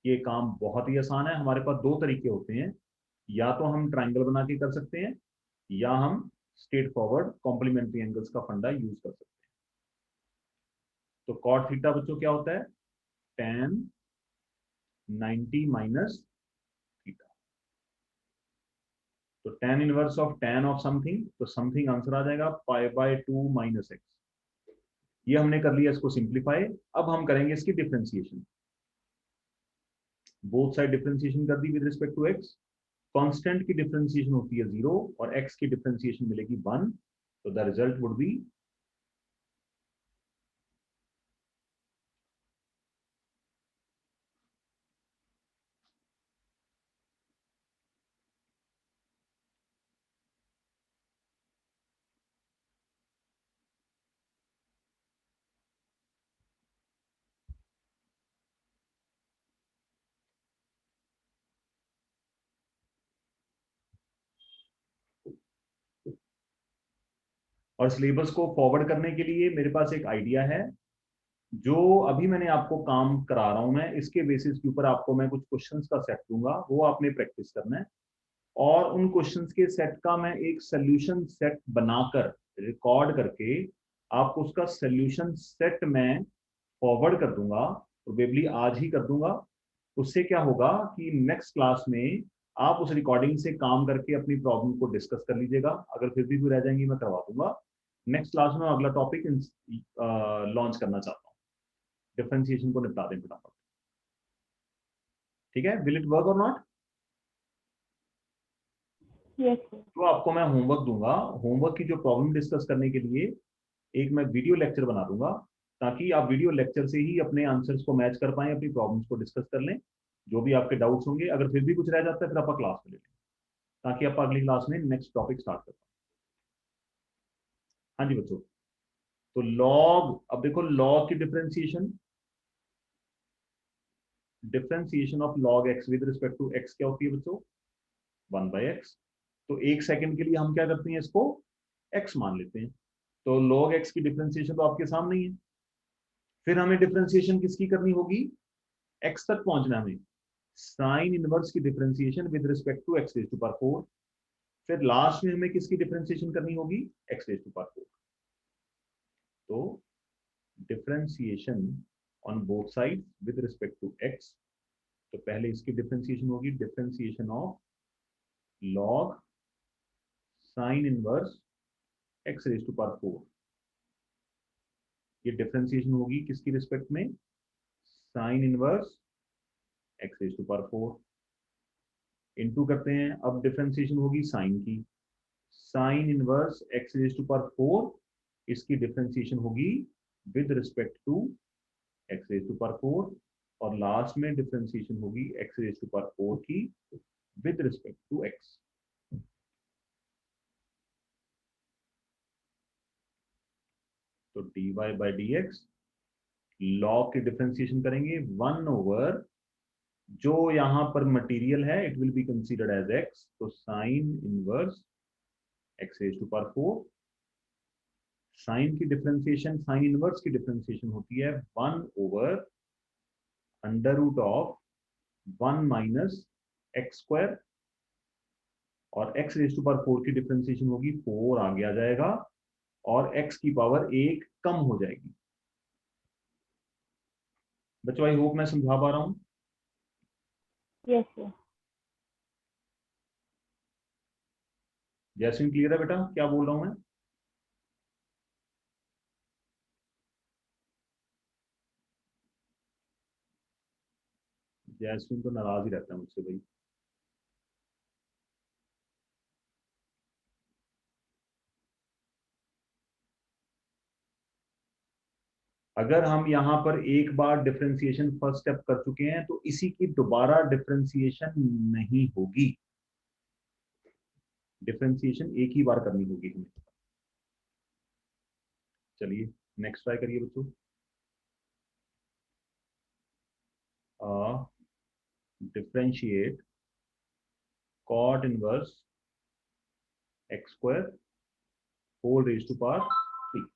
ये काम बहुत ही आसान है। हमारे पास दो तरीके होते हैं, या तो हम ट्राइंगल बना के कर सकते हैं, या हम स्ट्रेट फॉरवर्ड कॉम्प्लीमेंट्री एंगल्स का फंडा यूज कर सकते हैं। तो cot थीटा बच्चों क्या होता है, tan 90 माइनस थीटा। तो tan inverse of tan of something, तो समथिंग आंसर आ जाएगा पाई बाय 2 माइनस एक्स। ये हमने कर लिया इसको सिंप्लीफाई। अब हम करेंगे इसकी डिफरेंशिएशन। बोथ साइड डिफरेंशिएशन कर दी with respect to X. Constant की डिफरेंशिएशन होती है 0 और x की डिफरेंशिएशन मिलेगी 1, तो द रिजल्ट वुड बी और सिलेबस को फॉरवर्ड करने के लिए मेरे पास एक आइडिया है, जो अभी मैंने आपको काम करा रहा हूं मैं, इसके बेसिस के ऊपर आपको मैं कुछ क्वेश्चंस का सेट दूंगा, वो आपने प्रैक्टिस करना है, और उन क्वेश्चंस के सेट का मैं एक सोल्यूशन सेट बनाकर रिकॉर्ड करके आपको उसका सोल्यूशन सेट मैं फॉरवर्ड कर दूंगा, प्रोबेबली आज ही कर दूंगा। उससे क्या होगा कि नेक्स्ट क्लास में आप उस रिकॉर्डिंग से काम करके अपनी प्रॉब्लम को डिस्कस कर लीजिएगा। अगर फिर भी कोई रह जाएंगी मैं करवा दूंगा, नेक्स्ट क्लास में अगला टॉपिक लॉन्च करना चाहता हूँ, डिफरेंशिएशन को निपटा दें फटाफट। ठीक है, विल इट वर्क और नॉट? Yes, sir. तो आपको मैं होमवर्क दूंगा, होमवर्क की जो प्रॉब्लम डिस्कस करने के लिए एक मैं वीडियो लेक्चर बना दूंगा, ताकि आप वीडियो लेक्चर से ही अपने आंसर्स को मैच कर पाएं, अपनी प्रॉब्लम्स को डिस्कस कर लें, जो भी आपके डाउट्स होंगे। अगर फिर भी कुछ रह जाता है फिर आप क्लास में ले लें, ताकि आप अगली क्लास में नेक्स्ट टॉपिक स्टार्ट कर पाए। हाँ जी बच्चों, तो लॉग, अब देखो लॉग की differentiation of log x with respect to x क्या होती है बच्चों? 1/x। तो एक सेकंड के लिए हम क्या करते हैं, इसको x मान लेते हैं। तो log x की डिफरेंशिएशन तो आपके सामने ही है। फिर हमें डिफरेंशिएशन किसकी करनी होगी? x तक पहुंचना है हमें, साइन इनवर्स की differentiation with respect to x raise to power 4। फिर लास्ट में हमें किसकी डिफरेंशिएशन करनी होगी? x raise to power 4। तो differentiation on both side with respect to x, तो पहले इसकी डिफरेंशिएशन होगी, differentiation of log sine inverse x raise to power 4। ये डिफरेंशिएशन होगी किसकी रिस्पेक्ट में? Sine inverse x raise to power 4 into करते हैं, अब डिफरेंशिएशन होगी साइन की, sine inverse x raise to power 4, इसकी डिफरेंशिएशन होगी with respect to x raise to power 4, और लास्ट में डिफरेंशिएशन होगी x रेज़ टू पावर 4 की विद रिस्पेक्ट टू x। तो dy by D x, log की डिफरेंशिएशन करेंगे 1/, जो यहां पर मटेरियल है it will be considered as x, तो sine inverse x raise to power 4। Sine की डिफरेंशिएशन, साइन इनवर्स की डिफरेंशिएशन होती है 1/√1 माइनस एक्स स्क्वायर, और x रेज़ टू पावर 4 की डिफरेंशिएशन होगी 4 आगे आ जाएगा, और x की पावर 1 कम हो जाएगी। बच्चों आई होप मैं समझा पा रहा हूं। Yes, sir. जैस्मिन क्लियर है बेटा क्या बोल रहा हूं मैं? जैस्मिन तो नाराज ही रहता है मुझसे भाई। अगर हम यहाँ पर एक बार डिफरेंशिएशन फर्स्ट स्टेप कर चुके हैं तो इसी की दोबारा डिफरेंशिएशन नहीं होगी, डिफरेंशिएशन एक ही बार करनी होगी हमें। चलिए नेक्स्ट ट्राई करिए बच्चों। Differentiate cot inverse x square whole raise to power 3।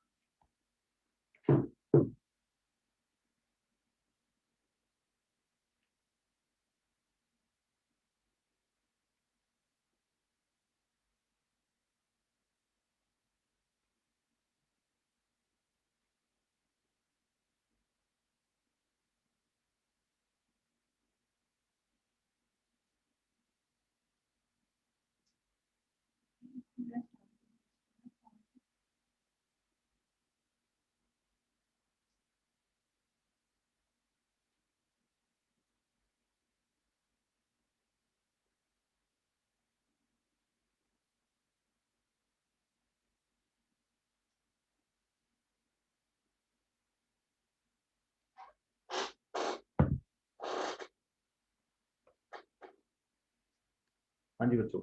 हाँ जी बच्चों,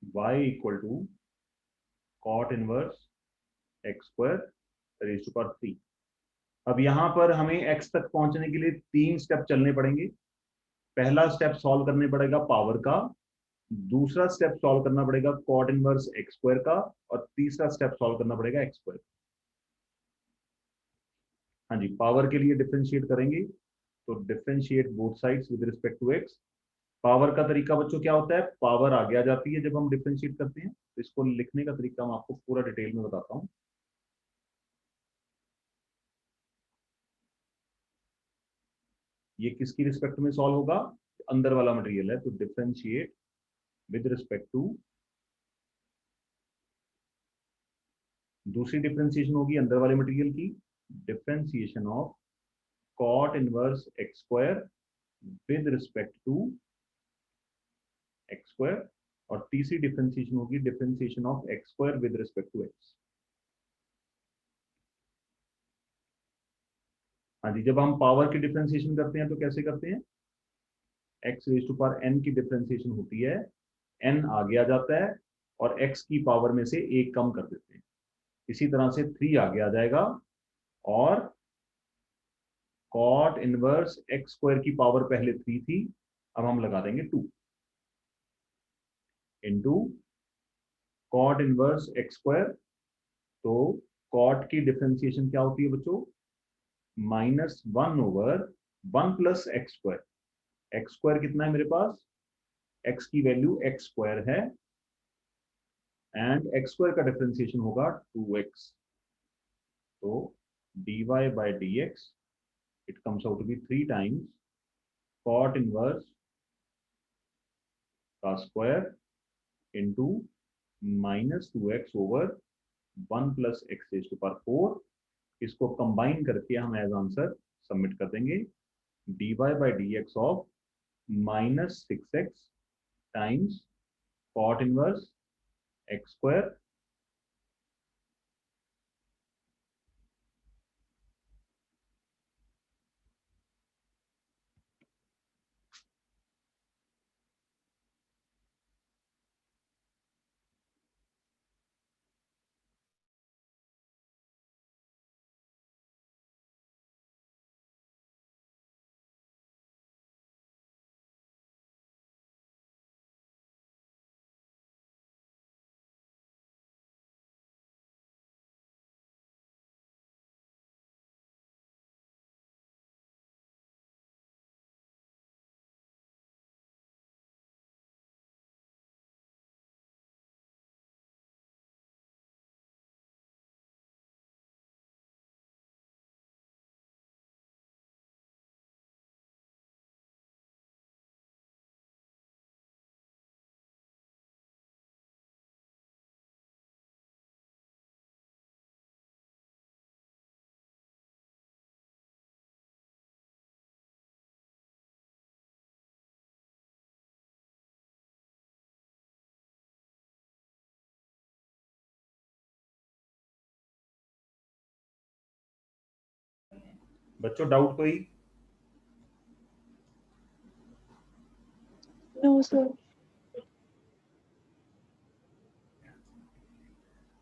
y equal to cot inverse x square raise to power 3। अब यहां पर हमें x तक पहुंचने के लिए 3 स्टेप चलने पड़ेंगे। पहला स्टेप सॉल्व करने पड़ेगा पावर का, दूसरा स्टेप सॉल्व करना पड़ेगा कॉट इनवर्स एक्स स्क्वायर का, और तीसरा स्टेप सॉल्व करना पड़ेगा एक्स स्क्वायर। हाँ जी, पावर के लिए डिफरेंशिएट करेंगे, तो differentiate both sides with respect to x. Power का तरीका बच्चों क्या होता है? पावर आगे आ जाती है जब हम डिफरेंशिएट करते हैं, तो इसको लिखने का तरीका मैं आपको पूरा डिटेल में बताता हूँ। ये किसकी रिस्पेक्ट में सॉल्व होगा? अंदर वाला मटेरियल है, तो डिफरेंशिएट विद रिस्पेक्ट टू दूसरी डिफरेंशिएशन होगी अंदर वाले मटेरियल की, differentiation of cot inverse x square with respect to x square, और तीसरी डिफरेंशिएशन होगी differentiation of x square with respect to x. हाँ जी, जब हम पावर की डिफरेंशिएशन करते हैं तो कैसे करते हैं, x raise to power n की डिफरेंशिएशन होती है, एन आगे आ जाता है और एक्स की पावर में से एक कम कर देते हैं। इसी तरह से 3 आगे आ जाएगा और कॉट इनवर्स एक्स स्क्वायर की पावर पहले 3 थी, अब हम लगा देंगे 2 into cot inverse x square. तो कॉट की डिफरेंशिएशन क्या होती है बच्चों, -1/1 plus x square. X square कितना है मेरे पास, एक्स की वैल्यू एक्स स्क्वायर है एंड एक्स स्क्वायर का डिफरेंशिएशन होगा 2x। तो dy by dx it comes out to be 3 times cot inverse का square into -2x over 1 plus x raise to power 4। इसको कंबाइन करके हम एज आंसर सबमिट कर देंगे, dy by dx of -6x times cot inverse x square बच्चों doubt कोई? No, sir.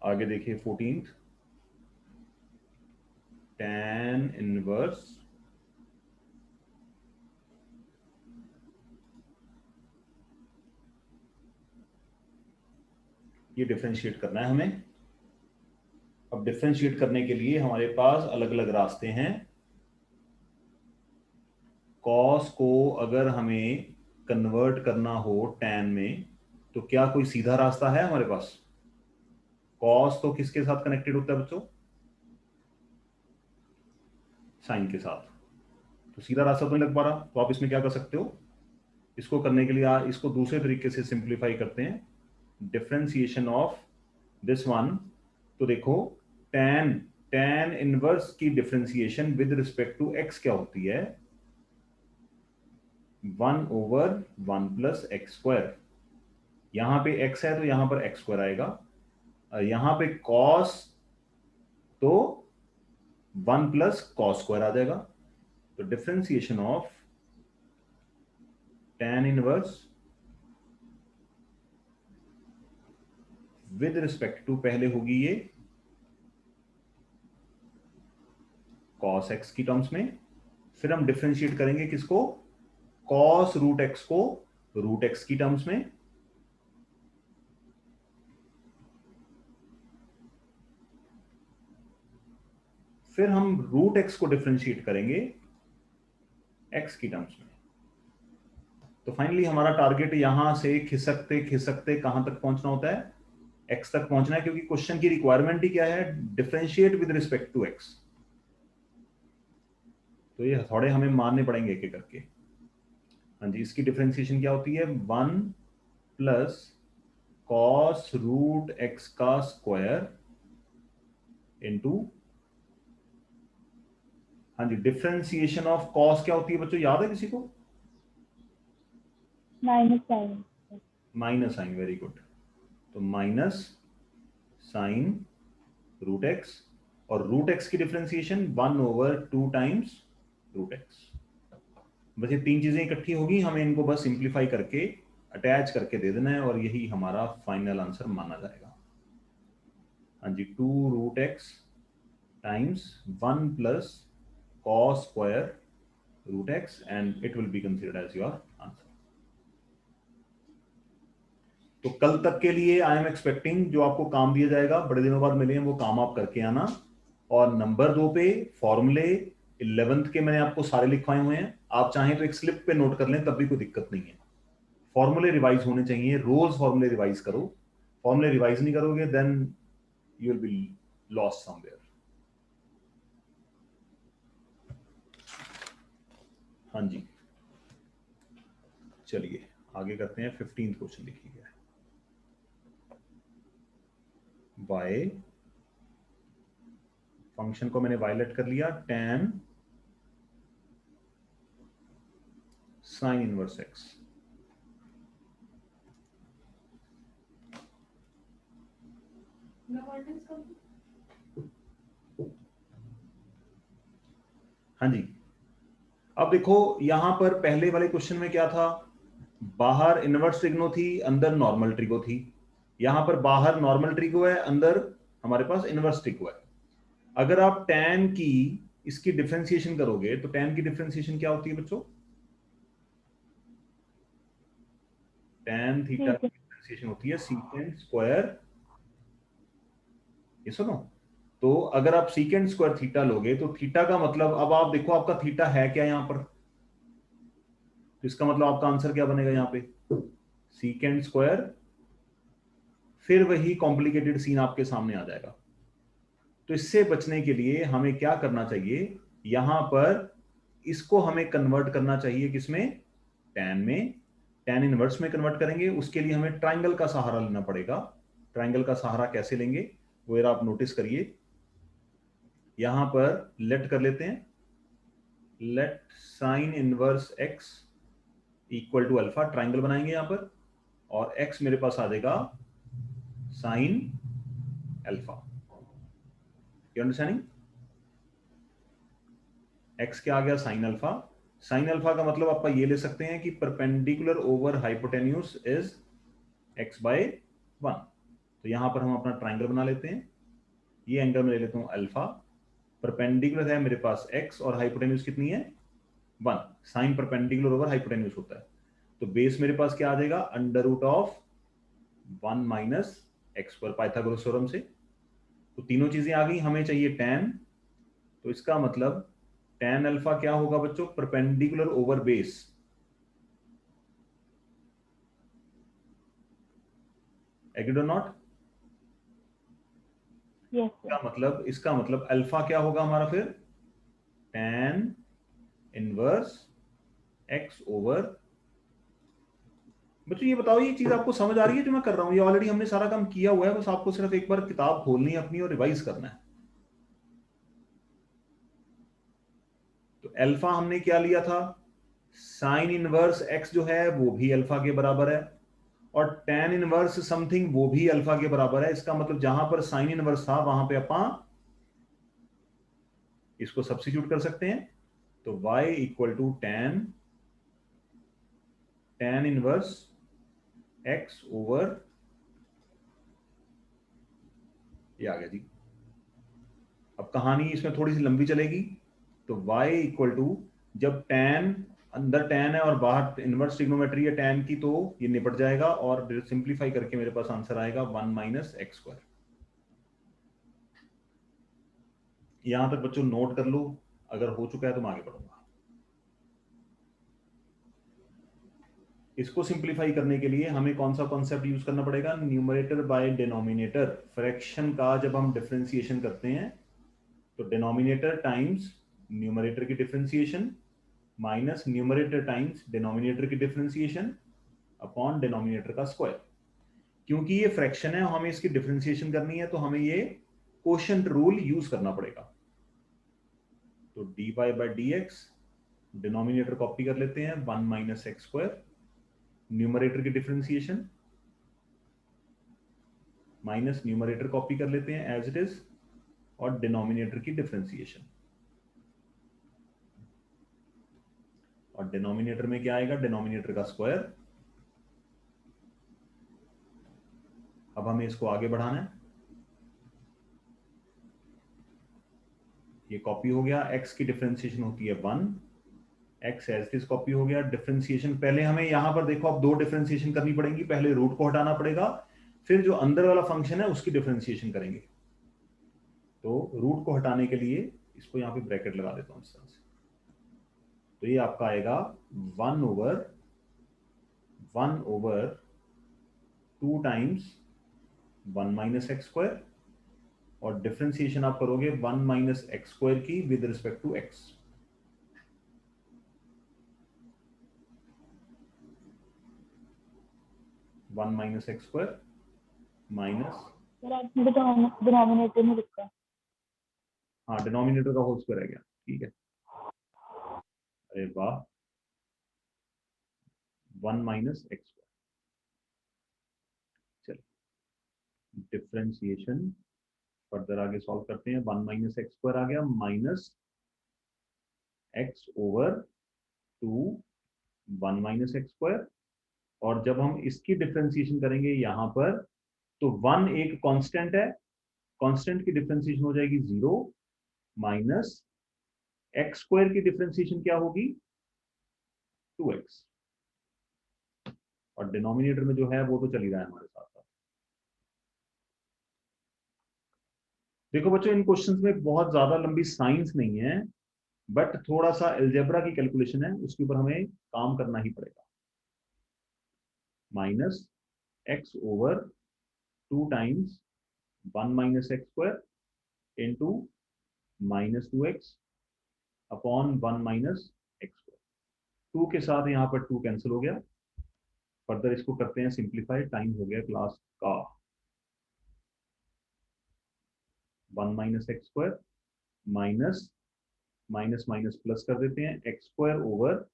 आगे देखिए 14th, tan इनवर्स ये डिफरेंशिएट करना है हमें। अब डिफरेंशिएट करने के लिए हमारे पास अलग अलग रास्ते हैं। कॉस को अगर हमें कन्वर्ट करना हो tan में तो क्या कोई सीधा रास्ता है हमारे पास? कॉस तो किसके साथ कनेक्टेड होता है बच्चों, साइन के साथ। तो सीधा रास्ता तो नहीं लग पा रहा, तो आप इसमें क्या कर सकते हो, इसको करने के लिए इसको दूसरे तरीके से सिंप्लीफाई करते हैं, डिफरेंशिएशन ऑफ दिस वन। तो देखो tan इनवर्स की differentiation with respect to x क्या होती है, 1/1 प्लस एक्स स्क्वायर। यहां पे x है तो यहां पर एक्स स्क्वायर आएगा, यहां पे cos तो 1 प्लस कॉस स्क्वायर आ जाएगा। तो differentiation of tan inverse with respect to पहले होगी ये cos x की टर्म्स में, फिर हम डिफरेंशिएट करेंगे किसको, cos रूट x को रूट x की टर्म्स में, फिर हम रूट x को डिफरेंशिएट करेंगे x की टर्म्स में। तो फाइनली हमारा टारगेट यहां से खिसकते खिसकते कहां तक पहुंचना होता है, x तक पहुंचना है, क्योंकि क्वेश्चन की रिक्वायरमेंट ही क्या है, differentiate with respect to x। तो ये थोड़े हमें मानने पड़ेंगे एक एक करके। हाँ जी, इसकी डिफरेंशिएशन क्या होती है, 1 प्लस कॉस रूट x का स्क्वायर इनटू, हाँ जी, डिफरेंशिएशन ऑफ कॉस क्या होती है बच्चों, याद है किसी को? Minus sine. Minus sine, very good. तो माइनस साइन रूट एक्स, और रूट एक्स की डिफरेंशिएशन 1/2 टाइम्स रूट एक्स। बस ये तीन चीजें इकट्ठी होगी, हमें इनको बस सिंप्लीफाई करके अटैच करके दे देना है और यही हमारा फाइनल आंसर माना जाएगा। हाँ जी, 2√x times 1 plus cos square root x and it will be considered as your answer. तो कल तक के लिए आई एम एक्सपेक्टिंग जो आपको काम दिया जाएगा, बड़े दिनों बाद मिले हैं, वो काम आप करके आना। और नंबर 2 पे फॉर्मूले 11th के मैंने आपको सारे लिखवाए हुए हैं, आप चाहें तो एक स्लिप पे नोट कर लें, तब भी कोई दिक्कत नहीं है। फॉर्मूले रिवाइज होने चाहिए, रोज फॉर्मूले रिवाइज करो। फॉर्मूले रिवाइज नहीं करोगे then you will be lost somewhere. हाँ जी, चलिए आगे करते हैं। 15th क्वेश्चन लिखिए। y फंक्शन को मैंने वायलेट कर लिया, tan साइन इनवर्स x। हाँ जी, अब देखो यहां पर पहले वाले क्वेश्चन में क्या था, बाहर इनवर्स ट्रिग्नो थी, अंदर नॉर्मल ट्रिगो थी। यहां पर बाहर नॉर्मल ट्रिगो है, अंदर हमारे पास इनवर्स ट्रिगो है। अगर आप tan की इसकी डिफरेंशिएशन करोगे तो tan की डिफरेंशिएशन क्या होती है बच्चों? tan थीटा की डिफरेंशिएशन होती है सीकेंट स्क्वायर, ये सुनो। तो अगर आप सीकेंट स्क्वायर थीटा लोगे तो थीटा का मतलब, अब आप देखो आपका थीटा है क्या यहां पर, तो इसका मतलब आपका आंसर क्या बनेगा यहां पे, सीकेंट स्क्वायर, फिर वही कॉम्प्लिकेटेड सीन आपके सामने आ जाएगा। तो इससे बचने के लिए हमें क्या करना चाहिए, यहां पर इसको हमें कन्वर्ट करना चाहिए किसमें, टैन में, टैन इनवर्स में कन्वर्ट करेंगे। उसके लिए हमें ट्राइंगल का सहारा लेना पड़ेगा। ट्राइंगल का सहारा कैसे लेंगे वो जरा आप नोटिस करिए। यहां पर लेट कर लेते हैं, let sine inverse x equal to alpha, triangle बनाएंगे यहां पर, और एक्स मेरे पास आ जाएगा sine alpha. You understanding? X क्या आ गया, साइन अल्फा। साइन अल्फा का मतलब आप ये ले सकते हैं कि perpendicular over hypotenuse is x/1। तो यहां पर हम अपना ट्राइंगल बना लेते हैं, ये एंगल में ले लेता हूं अल्फा, परपेंडिकुलर है मेरे पास x और हाइपोटेन्यूज कितनी है 1, साइन परपेंडिकुलर ओवर हाइपोटेन्यूज होता है। तो बेस मेरे पास क्या आ जाएगा, √1 माइनस x² पाइथागोरस थ्योरम से। तो तीनों चीजें आ गई, हमें चाहिए tan, तो इसका मतलब tan अल्फा क्या होगा बच्चों, परपेंडिकुलर ओवर बेस। एग्रीड और नॉट? इसका मतलब अल्फा क्या होगा हमारा फिर, tan इनवर्स x ओवर। बच्चों ये बताओ, ये चीज आपको समझ आ रही है जो मैं कर रहा हूं? ये ऑलरेडी हमने सारा काम किया हुआ है, बस आपको सिर्फ एक बार किताब खोलनी है अपनी और रिवाइज करना है। तो अल्फा हमने क्या लिया था, साइन इनवर्स x जो है वो भी अल्फा के बराबर है, और tan इनवर्स समथिंग वो भी अल्फा के बराबर है। इसका मतलब जहां पर साइन इनवर्स था वहां पे अपन इसको सब्स्टिट्यूट कर सकते हैं। तो y equal to tan inverse x over, ये आ गया जी। अब कहानी इसमें थोड़ी सी लंबी चलेगी। तो y इक्वल टू, जब tan अंदर tan है और बाहर इनवर्स ट्रिग्नोमेट्री है tan की, तो ये निपट जाएगा और सिंप्लीफाई करके मेरे पास आंसर आएगा 1 माइनस x²। यहां तक बच्चों नोट कर लो, अगर हो चुका है तो मैं आगे बढ़ूंगा। इसको सिंप्लीफाई करने के लिए हमें कौन सा कॉन्सेप्ट यूज करना पड़ेगा, न्यूमरेटर बाय डिनोमिनेटर। फ्रैक्शन का जब हम डिफरेंशिएशन करते हैं तो डिनोमिनेटर टाइम्स न्यूमरेटर की differentiation minus numerator times denominator की डिफरेंशिएशन अपॉन डिनोमिनेटर का स्क्वायर। क्योंकि ये फ्रैक्शन है, हमें इसकी डिफरेंशिएशन करनी है, तो हमें ये कोशेंट रूल यूज करना पड़ेगा। तो dy by dx, denominator copy कर लेते हैं 1 माइनस एक्स स्क्वायर, न्यूमरेटर की डिफरेंशिएशन माइनस न्यूमरेटर कॉपी कर लेते हैं एज इट इज, और डिनोमिनेटर की डिफरेंशिएशन। और डिनोमिनेटर में क्या आएगा, डिनोमिनेटर का स्क्वायर। अब हमें इसको आगे बढ़ाना है, ये कॉपी हो गया, x की डिफरेंशिएशन होती है 1, x as it is copy हो गया। डिफरेंशिएशन पहले हमें यहां पर देखो, अब दो डिफरेंशिएशन करनी पड़ेगी, पहले रूट को हटाना पड़ेगा, फिर जो अंदर वाला फंक्शन है उसकी डिफरेंशिएशन करेंगे। तो रूट को हटाने के लिए इसको यहां पे ब्रैकेट लगा देता हूं इस तरह से, तो ये आपका आएगा 1 over 2 times 1 minus x square, और डिफरेंशिएशन आप करोगे 1 माइनस एक्स स्क्वायर की with respect to x. One minus x square minus, denominator में लिखा है। हाँ डिनोमिनेटर का होल स्क्वायर आ गया, ठीक है। अरे वाह, 1 माइनस एक्स स्क्वायर। चलो डिफरेंशिएशन फर्दर आगे सॉल्व करते हैं। 1 माइनस एक्स स्क्वायर आ गया minus x over 2 1 minus x square, और जब हम इसकी डिफरेंशिएशन करेंगे यहां पर, तो 1 एक कांस्टेंट है, कांस्टेंट की डिफरेंशिएशन हो जाएगी 0 माइनस एक्स स्क्वायर की डिफरेंशिएशन क्या होगी 2x, और डिनोमिनेटर में जो है वो तो चल ही रहा है हमारे साथ साथ। देखो बच्चों, इन क्वेश्चंस में बहुत ज्यादा लंबी साइंस नहीं है, बट थोड़ा सा अलजेब्रा की कैलकुलेशन है, उसके ऊपर हमें काम करना ही पड़ेगा। Minus x over 2 times 1 minus x square into minus 2x upon 1 minus x square. 2 के साथ यहाँ पर 2 कैंसिल हो गया। फर्दर इसको करते हैं सिंप्लीफाई, टाइम हो गया क्लास का। 1 minus x square minus minus minus plus कर देते हैं, एक्स स्क्वायर ओवर,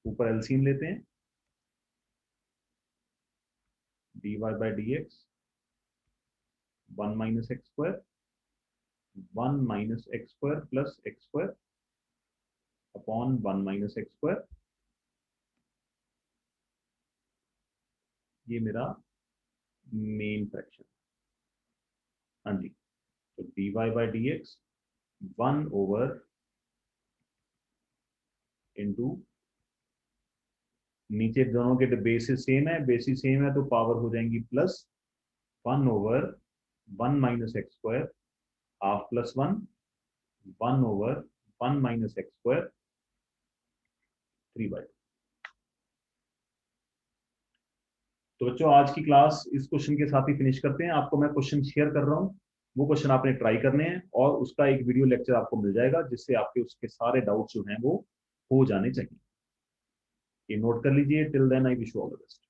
ऊपर एलसीएम लेते हैं, dy by dx 1 minus x square 1 minus x square plus x square upon 1 minus x square. ये मेरा मेन फ्रैक्शन, हाँ जी। तो dy by dx 1 over into, नीचे दोनों के बेसिस सेम है, बेसिस सेम है तो पावर हो जाएंगी plus 1 over 1 minus x square half plus 1 1 over 1 minus x square 3/2। तो बच्चों आज की क्लास इस क्वेश्चन के साथ ही फिनिश करते हैं। आपको मैं क्वेश्चन शेयर कर रहा हूँ, वो क्वेश्चन आपने ट्राई करने हैं, और उसका एक वीडियो लेक्चर आपको मिल जाएगा जिससे आपके उसके सारे डाउट्स जो हैं वो हो जाने चाहिए। ये नोट कर लीजिए। Till then I wish you all the best.